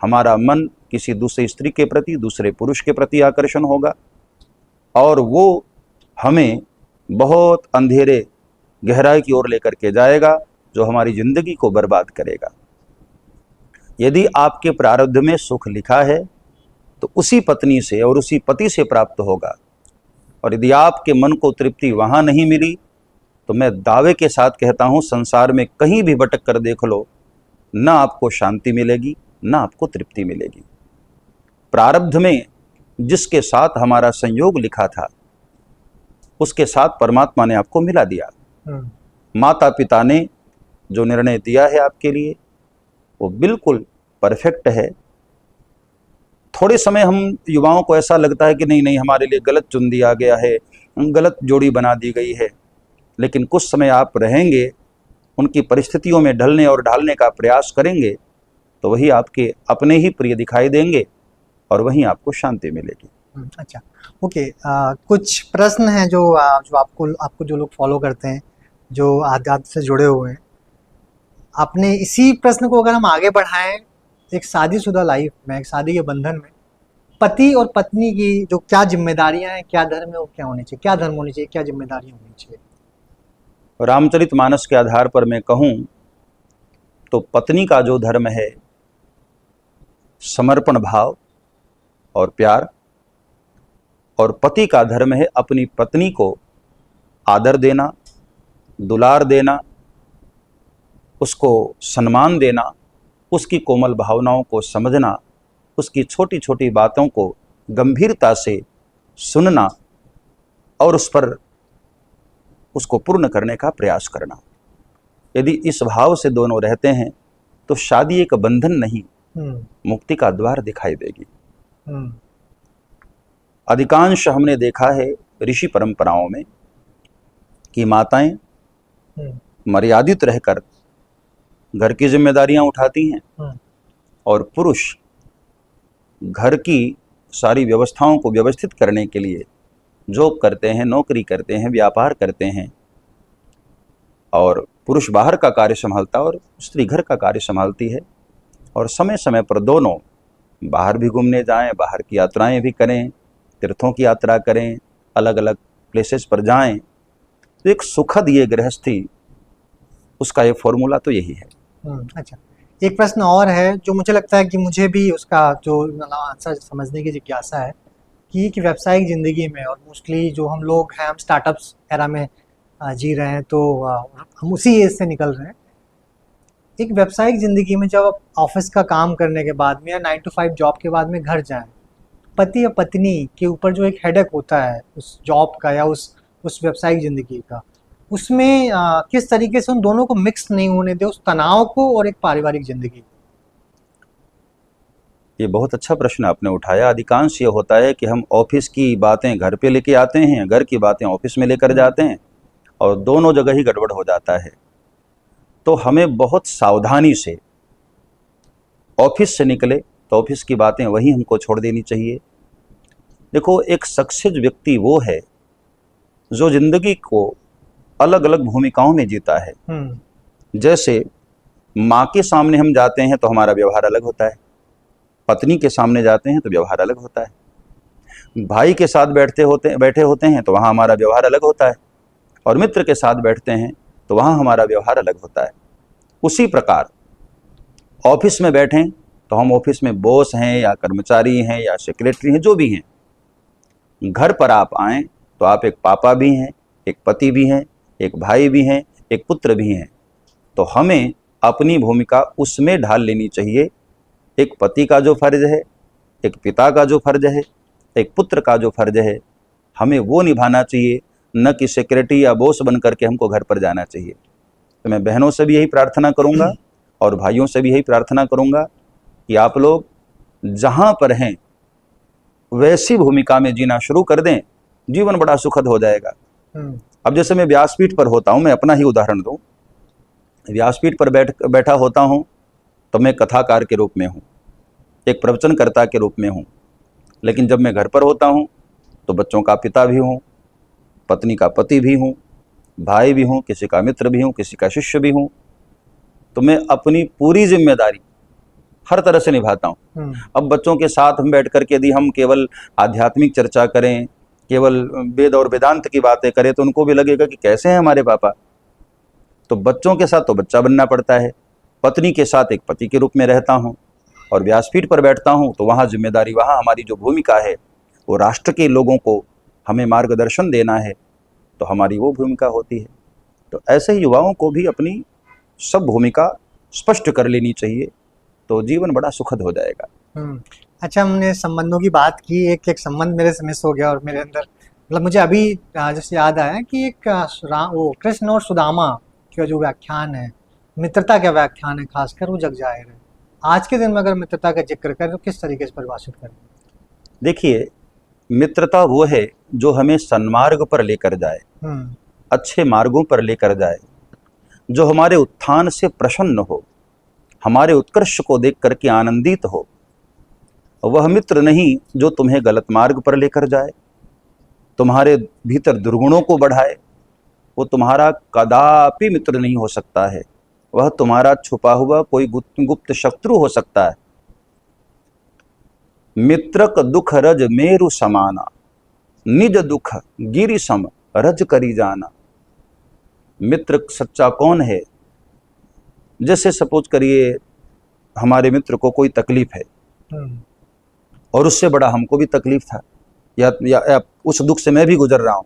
हमारा मन किसी दूसरी स्त्री के प्रति, दूसरे पुरुष के प्रति आकर्षण होगा और वो हमें बहुत अंधेरे गहराई की ओर लेकर के जाएगा, जो हमारी जिंदगी को बर्बाद करेगा। यदि आपके प्रारब्ध में सुख लिखा है तो उसी पत्नी से और उसी पति से प्राप्त होगा, और यदि आपके मन को तृप्ति वहां नहीं मिली तो मैं दावे के साथ कहता हूं, संसार में कहीं भी भटक कर देख लो, ना आपको शांति मिलेगी, ना आपको तृप्ति मिलेगी। प्रारब्ध में जिसके साथ हमारा संयोग लिखा था उसके साथ परमात्मा ने आपको मिला दिया। माता पिता ने जो निर्णय दिया है आपके लिए वो बिल्कुल परफेक्ट है। थोड़े समय हम युवाओं को ऐसा लगता है कि नहीं नहीं, हमारे लिए गलत चुन दिया गया है, गलत जोड़ी बना दी गई है, लेकिन कुछ समय आप रहेंगे, उनकी परिस्थितियों में ढलने और ढालने का प्रयास करेंगे तो वही आपके अपने ही प्रिय दिखाई देंगे और वहीं आपको शांति मिलेगी। अच्छा, ओके। कुछ प्रश्न हैं जो आपको जो लोग फॉलो करते हैं, जो आध्यात्म से जुड़े हुए हैं, आपने इसी प्रश्न को अगर हम आगे बढ़ाएं, एक शादीशुदा लाइफ में, एक शादी के बंधन में पति और पत्नी की जो क्या जिम्मेदारियां हैं, क्या धर्म है, वो क्या होनी चाहिए, क्या धर्म होनी चाहिए, क्या जिम्मेदारियां होनी चाहिए? रामचरितमानस के आधार पर मैं कहूं तो पत्नी का जो धर्म है समर्पण भाव और प्यार, और पति का धर्म है अपनी पत्नी को आदर देना, दुलार देना, उसको सम्मान देना, उसकी कोमल भावनाओं को समझना, उसकी छोटी छोटी बातों को गंभीरता से सुनना और उस पर उसको पूर्ण करने का प्रयास करना। यदि इस भाव से दोनों रहते हैं तो शादी एक बंधन नहीं, मुक्ति का द्वार दिखाई देगी। अधिकांश हमने देखा है ऋषि परंपराओं में कि माताएं मर्यादित रहकर घर की जिम्मेदारियां उठाती हैं और पुरुष घर की सारी व्यवस्थाओं को व्यवस्थित करने के लिए जॉब करते हैं, नौकरी करते हैं, व्यापार करते हैं, और पुरुष बाहर का कार्य संभालता और स्त्री घर का कार्य संभालती है। और समय समय पर दोनों बाहर भी घूमने जाएं, बाहर की यात्राएं भी करें, तीर्थों की यात्रा करें, अलग अलग प्लेसेस पर जाएं। तो एक सुखद ये गृहस्थी, उसका ये फॉर्मूला तो यही है। अच्छा, एक प्रश्न और है जो मुझे लगता है कि मुझे भी उसका जो आंसर समझने की जिज्ञासा है कि व्यावसायिक ज़िंदगी में, और मोस्टली जो हम लोग हैं, हम स्टार्टअप्स एरा में जी रहे हैं, तो हम उसी एज से निकल रहे हैं। एक व्यावसायिक ज़िंदगी में जब आप ऑफिस का काम करने के बाद में या 9 to 5 जॉब के बाद में घर जाएं, पति या पत्नी के ऊपर जो एक हेडेक होता है उस जॉब का या उस व्यावसायिक ज़िंदगी का, उसमें किस तरीके से उन दोनों को मिक्स नहीं होने दे, उस तनाव को और एक पारिवारिक ज़िंदगी? ये बहुत अच्छा प्रश्न आपने उठाया। अधिकांश ये होता है कि हम ऑफिस की बातें घर पे लेके आते हैं, घर की बातें ऑफिस में लेकर जाते हैं और दोनों जगह ही गड़बड़ हो जाता है। तो हमें बहुत सावधानी से ऑफिस से निकले तो ऑफिस की बातें वहीं हमको छोड़ देनी चाहिए। देखो, एक सक्सेस व्यक्ति वो है जो जिंदगी को अलग अलग भूमिकाओं में जीता है। जैसे माँ के सामने हम जाते हैं तो हमारा व्यवहार अलग होता है, पत्नी के सामने जाते हैं तो व्यवहार अलग होता है, भाई के साथ बैठे होते हैं तो वहाँ हमारा व्यवहार अलग होता है, और मित्र के साथ बैठते हैं तो वहाँ हमारा व्यवहार अलग होता है। उसी प्रकार ऑफिस में बैठें तो हम ऑफिस में बॉस हैं या कर्मचारी हैं या सेक्रेटरी हैं, जो भी हैं। घर पर आप आएँ तो आप एक पापा भी हैं, एक पति भी हैं, एक भाई भी हैं, एक पुत्र भी हैं। तो हमें अपनी भूमिका उसमें ढाल लेनी चाहिए। एक पति का जो फर्ज है, एक पिता का जो फर्ज है, एक पुत्र का जो फर्ज है, हमें वो निभाना चाहिए, न कि सेक्रेटरी या बॉस बन करके हमको घर पर जाना चाहिए। तो मैं बहनों से भी यही प्रार्थना करूंगा और भाइयों से भी यही प्रार्थना करूंगा कि आप लोग जहां पर हैं वैसी भूमिका में जीना शुरू कर दें, जीवन बड़ा सुखद हो जाएगा। अब जैसे मैं व्यासपीठ पर होता हूं, मैं अपना ही उदाहरण दूं। व्यासपीठ पर बैठा होता हूं तो मैं कथाकार के रूप में हूं, एक प्रवचनकर्ता के रूप में हूं। लेकिन जब मैं घर पर होता हूं तो बच्चों का पिता भी हूं, पत्नी का पति भी हूं, भाई भी हूं, किसी का मित्र भी हूं, किसी का शिष्य भी हूं। तो मैं अपनी पूरी जिम्मेदारी हर तरह से निभाता हूं। अब बच्चों के साथ हम बैठ करके यदि हम केवल आध्यात्मिक चर्चा करें, केवल वेद और वेदांत की बातें करें, तो उनको भी लगेगा कि कैसे हैं हमारे पापा। तो बच्चों के साथ तो बच्चा बनना पड़ता है, पत्नी के साथ एक पति के रूप में रहता हूं, और व्यासपीठ पर बैठता हूं तो वहां जिम्मेदारी, वहां हमारी जो भूमिका है वो राष्ट्र के लोगों को हमें मार्गदर्शन देना है, तो हमारी वो भूमिका होती है। तो ऐसे ही युवाओं को भी अपनी सब भूमिका स्पष्ट कर लेनी चाहिए, तो जीवन बड़ा सुखद हो जाएगा। अच्छा, हमने संबंधों की बात की, एक संबंध मेरे से मिस हो गया और मेरे अंदर मतलब मुझे अभी जैसे याद आया कि एक वो कृष्ण और सुदामा का जो व्याख्यान है, मित्रता का व्याख्यान है, खासकर वो जग जाहिर है। आज के दिन में अगर मित्रता का जिक्र करें तो किस तरीके से परिभाषित करें? देखिए, मित्रता वो है जो हमें सन्मार्ग पर लेकर जाए, अच्छे मार्गों पर लेकर जाए, जो हमारे उत्थान से प्रसन्न हो, हमारे उत्कर्ष को देख करके आनंदित हो। वह मित्र नहीं जो तुम्हें गलत मार्ग पर लेकर जाए, तुम्हारे भीतर दुर्गुणों को बढ़ाए। वो तुम्हारा कदापि मित्र नहीं हो सकता है, वह तुम्हारा छुपा हुआ कोई गुप्त शत्रु हो सकता है। मित्रक दुख रज मेरु समाना, निज दुख गिरि सम रज करी जाना। मित्र सच्चा कौन है? जैसे सपोज करिए हमारे मित्र को कोई तकलीफ है और उससे बड़ा हमको भी तकलीफ था, या उस दुख से मैं भी गुजर रहा हूं,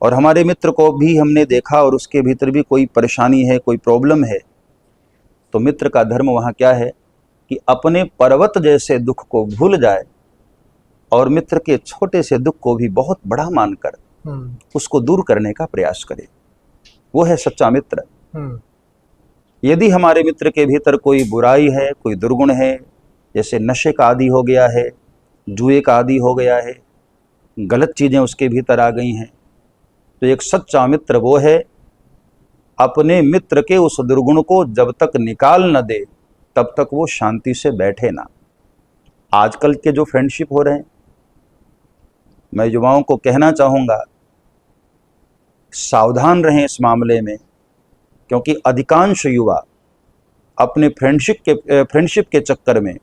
और हमारे मित्र को भी हमने देखा और उसके भीतर भी कोई परेशानी है, कोई प्रॉब्लम है। तो मित्र का धर्म वहां क्या है कि अपने पर्वत जैसे दुख को भूल जाए और मित्र के छोटे से दुख को भी बहुत बड़ा मानकर उसको दूर करने का प्रयास करे। वो है सच्चा मित्र। यदि हमारे मित्र के भीतर कोई बुराई है, कोई दुर्गुण है, जैसे नशे का आदी हो गया है, जुए का आदी हो गया है, गलत चीजें उसके भीतर आ गई हैं, तो एक सच्चा मित्र वो है अपने मित्र के उस दुर्गुण को जब तक निकाल न दे तब तक वो शांति से बैठे ना। आजकल के जो फ्रेंडशिप हो रहे हैं, मैं युवाओं को कहना चाहूंगा सावधान रहें इस मामले में, क्योंकि अधिकांश युवा अपने फ्रेंडशिप के चक्कर में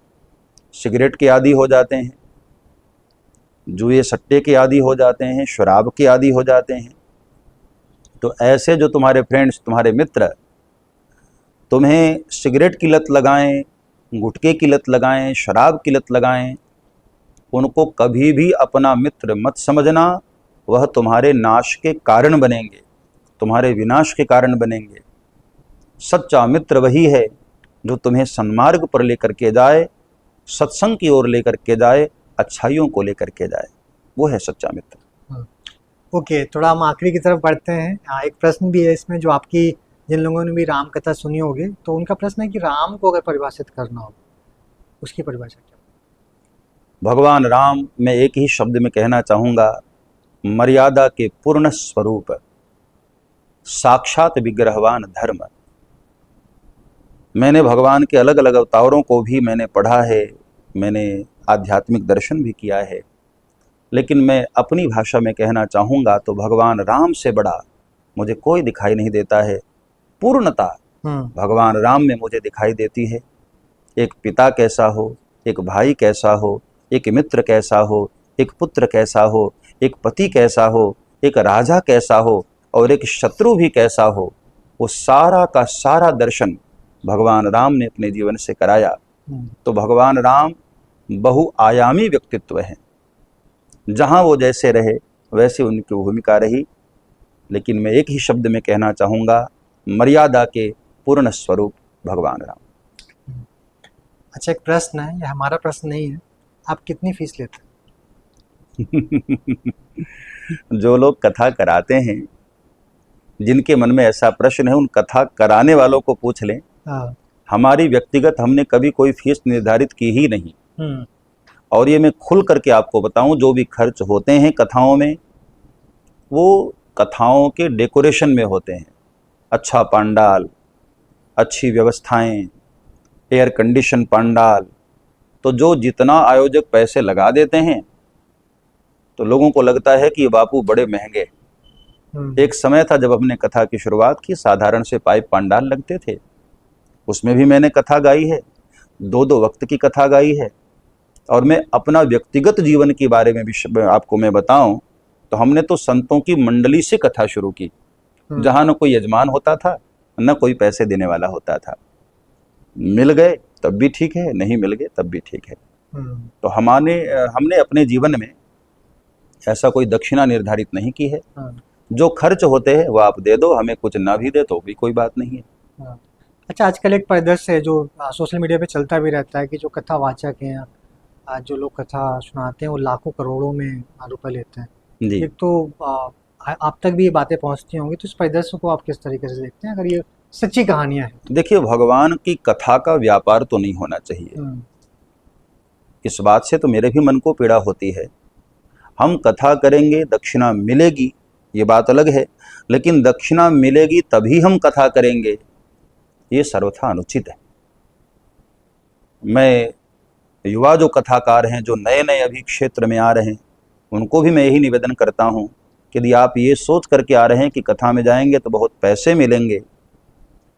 सिगरेट के आदी हो जाते हैं, जुए सट्टे के आदी हो जाते हैं, शराब के आदी हो जाते हैं। तो ऐसे जो तुम्हारे फ्रेंड्स, तुम्हारे मित्र तुम्हें सिगरेट की लत लगाएं, गुटखे की लत लगाएं, शराब की लत लगाएं, उनको कभी भी अपना मित्र मत समझना। वह तुम्हारे नाश के कारण बनेंगे, तुम्हारे विनाश के कारण बनेंगे। सच्चा मित्र वही है जो तुम्हें सन्मार्ग पर लेकर के जाए, सत्संग की ओर लेकर के जाए, अच्छाइयों को लेकर के जाए। वो है सच्चा मित्र। ओके, थोड़ा हम आखिरी की तरफ बढ़ते हैं। एक प्रश्न भी है इसमें, जो आपकी जिन लोगों ने भी राम कथा सुनी होगी तो उनका प्रश्न है कि राम को अगर परिभाषित करना हो, उसकी परिभाषा क्या? भगवान राम, मैं एक ही शब्द में कहना चाहूंगा, मर्यादा के पूर्ण स्वरूप, साक्षात विग्रहवान धर्म। मैंने भगवान के अलग अलग अवतारों को भी मैंने पढ़ा है, मैंने आध्यात्मिक दर्शन भी किया है, लेकिन मैं अपनी भाषा में कहना चाहूँगा तो भगवान राम से बड़ा मुझे कोई दिखाई नहीं देता है। पूर्णता भगवान राम में मुझे दिखाई देती है। एक पिता कैसा हो, एक भाई कैसा हो, एक मित्र कैसा हो, एक पुत्र कैसा हो, एक पति कैसा हो, एक राजा कैसा हो और एक शत्रु भी कैसा हो, वो सारा का सारा दर्शन भगवान राम ने अपने जीवन से कराया। तो भगवान राम बहुआयामी व्यक्तित्व हैं, जहाँ वो जैसे रहे वैसे उनकी भूमिका रही। लेकिन मैं एक ही शब्द में कहना चाहूँगा, मर्यादा के पूर्ण स्वरूप भगवान राम। अच्छा, एक प्रश्न है, ये हमारा प्रश्न नहीं है, आप कितनी फीस लेते जो लोग कथा कराते हैं, जिनके मन में ऐसा प्रश्न है, उन कथा कराने वालों को पूछ लें। हैं? हमारी व्यक्तिगत हमने कभी कोई फीस निर्धारित की ही नहीं। और ये मैं खुल करके आपको बताऊं, जो भी खर्च होते हैं कथाओं में, वो कथाओं के डेकोरेशन में होते हैं। अच्छा पंडाल, अच्छी व्यवस्थाएं, एयर कंडीशन पंडाल, तो जो जितना आयोजक पैसे लगा देते हैं तो लोगों को लगता है कि ये बापू बड़े महंगे। एक समय था जब हमने कथा की शुरुआत की, साधारण से पाइप पंडाल लगते थे, उसमें भी मैंने कथा गाई है, 2-2 वक्त की कथा गाई है। और मैं अपना व्यक्तिगत जीवन के बारे में भी आपको मैं बताऊं तो हमने तो संतों की मंडली से कथा शुरू की, जहां न कोई यजमान होता था, न कोई पैसे देने वाला होता था। मिल गए तब भी ठीक है, नहीं मिल गए तब भी ठीक है। तो हमने अपने जीवन में ऐसा कोई दक्षिणा निर्धारित नहीं की है। जो खर्च होते हैं वो आप दे दो, हमें कुछ ना भी दे तो भी कोई बात नहीं है। अच्छा, आजकल एक परिदृश्य है जो सोशल मीडिया पे चलता भी रहता है कि जो कथावाचक हैं, जो लोग कथा सुनाते हैं, वो लाखों करोड़ों में रुपए लेते हैं। जी, एक तो आप तक भी ये बातें पहुंचती होंगी, तो इस परिदृश्य को आप किस तरीके से देखते हैं, अगर ये सच्ची कहानियां हैं? देखिए, भगवान की कथा का व्यापार तो नहीं होना चाहिए। इस बात से तो मेरे भी मन को पीड़ा होती है। हम कथा करेंगे, दक्षिणा मिलेगी, ये बात अलग है, लेकिन दक्षिणा मिलेगी तभी हम कथा करेंगे, ये सर्वथा अनुचित है। मैं युवा जो कथाकार हैं, जो नए नए अभी क्षेत्र में आ रहे हैं, उनको भी मैं यही निवेदन करता हूं कि यदि आप ये सोच करके आ रहे हैं कि कथा में जाएंगे तो बहुत पैसे मिलेंगे,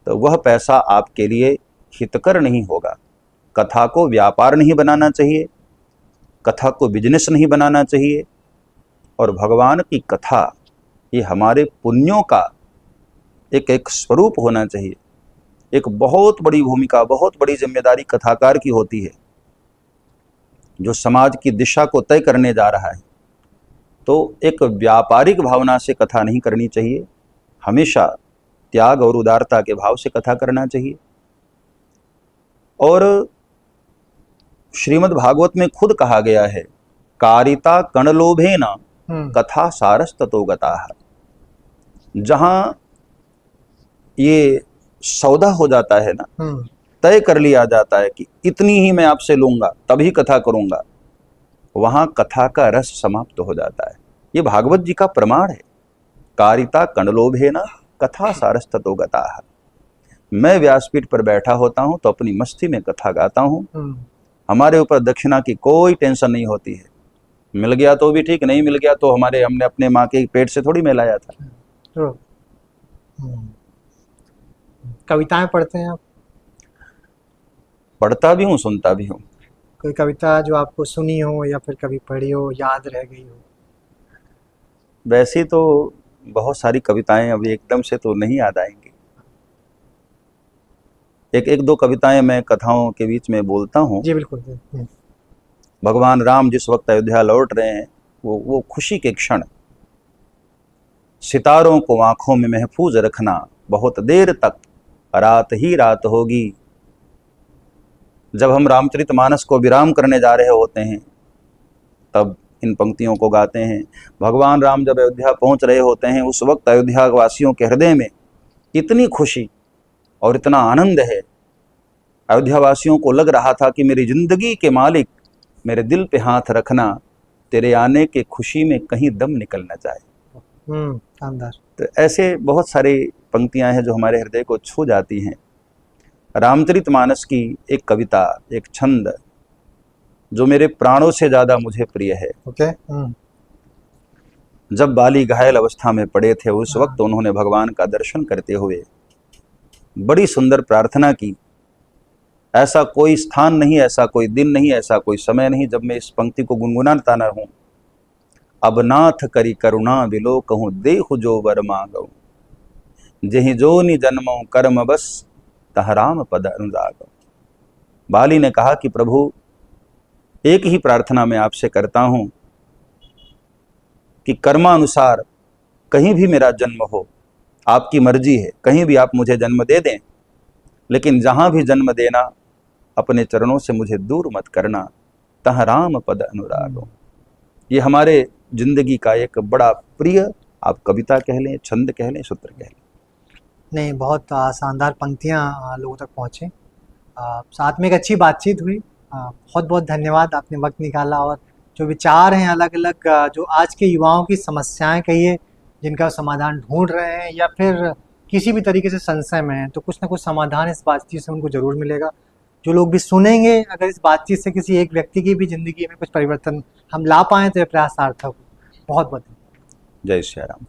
तो वह पैसा आपके लिए हितकर नहीं होगा। कथा को व्यापार नहीं बनाना चाहिए, कथा को बिजनेस नहीं बनाना चाहिए। और भगवान की कथा ये हमारे पुण्यों का एक स्वरूप होना चाहिए। एक बहुत बड़ी भूमिका, बहुत बड़ी जिम्मेदारी कथाकार की होती है, जो समाज की दिशा को तय करने जा रहा है। तो एक व्यापारिक भावना से कथा नहीं करनी चाहिए, हमेशा त्याग और उदारता के भाव से कथा करना चाहिए। और श्रीमद् भागवत में खुद कहा गया है, कारिता कणलोभेन कथा सारस्ततो गताः। जहां ये सौदा हो जाता है ना, तय कर लिया जाता है कि इतनी ही मैं आपसे लूंगा तभी कथा करूंगा, वहां कथा का रस समाप्त हो जाता है। ये भागवत जी का प्रमाण है, कारिता कणलोभेन कथा सारस्ततो गताः। मैं व्यासपीठ पर बैठा होता हूं तो अपनी मस्ती में कथा गाता हूं। हमारे ऊपर दक्षिणा की कोई टेंशन नहीं होती है। मिल गया तो भी ठीक, नहीं मिल गया तो हमने अपने माँ के पेट से थोड़ी मिलाया था। कविताएं पढ़ते हैं आप? पढ़ता भी हूँ, सुनता भी हूँ। कोई कविता जो आपको सुनी हो या फिर कभी पढ़ी हो, याद रह गई हो? वैसे तो बहुत सारी कविताएं अभी एकदम से तो नहीं याद आएंगी। एक दो कविताएं मैं कथाओं के बीच में बोलता हूँ। जी बिल्कुल। भगवान राम जिस वक्त अयोध्या लौट रहे हैं, वो खुशी के क्षण, सितारों को आंखों में महफूज रखना, बहुत देर तक रात ही रात होगी। जब हम रामचरितमानस को विराम करने जा रहे होते हैं तब इन पंक्तियों को गाते हैं। भगवान राम जब अयोध्या पहुंच रहे होते हैं, उस वक्त अयोध्या वासियों के हृदय में इतनी खुशी और इतना आनंद है, अयोध्या वासियों को लग रहा था कि मेरी जिंदगी के मालिक मेरे दिल पे हाथ रखना, तेरे आने के खुशी में कहीं दम निकल न जाए। शानदार। तो ऐसे बहुत सारी पंक्तियां हैं जो हमारे हृदय को छू जाती हैं। रामचरितमानस की एक कविता, एक छंद जो मेरे प्राणों से ज्यादा मुझे प्रिय है। ओके। जब बाली घायल अवस्था में पड़े थे, उस वक्त उन्होंने भगवान का दर्शन करते हुए बड़ी सुंदर प्रार्थना की। ऐसा कोई स्थान नहीं, ऐसा कोई दिन नहीं, ऐसा कोई समय नहीं जब मैं इस पंक्ति को गुनगुनाता न रहूं। अब नाथ करी करुणा बिलो कहूं, देहु जो वर मांगऊं, जेहि जोनि जन्मों कर्म बस तह राम पद अनुरागऊं। बाली ने कहा कि प्रभु, एक ही प्रार्थना मैं आपसे करता हूं कि कर्मानुसार कहीं भी मेरा जन्म हो, आपकी मर्जी है, कहीं भी आप मुझे जन्म दे दें, लेकिन जहां भी जन्म देना अपने चरणों से मुझे दूर मत करना, तह राम पद अनुरागो। ये हमारे जिंदगी का एक बड़ा प्रिय, आप कविता कह लें, छंद कह लें, सूत्र कह लें। नहीं, बहुत शानदार पंक्तियाँ लोगों तक पहुँचे। साथ में एक अच्छी बातचीत हुई। बहुत बहुत धन्यवाद, आपने वक्त निकाला और जो विचार हैं अलग अलग, जो आज के युवाओं की समस्याएं कहिए जिनका समाधान ढूंढ रहे हैं या फिर किसी भी तरीके से संशय में हैं, तो कुछ ना कुछ समाधान इस बातचीत से उनको ज़रूर मिलेगा। जो लोग भी सुनेंगे, अगर इस बातचीत से किसी एक व्यक्ति की भी ज़िंदगी में कुछ परिवर्तन हम ला पाएँ तो ये प्रयास सार्थक हो। बहुत बहुत जय श्री राम।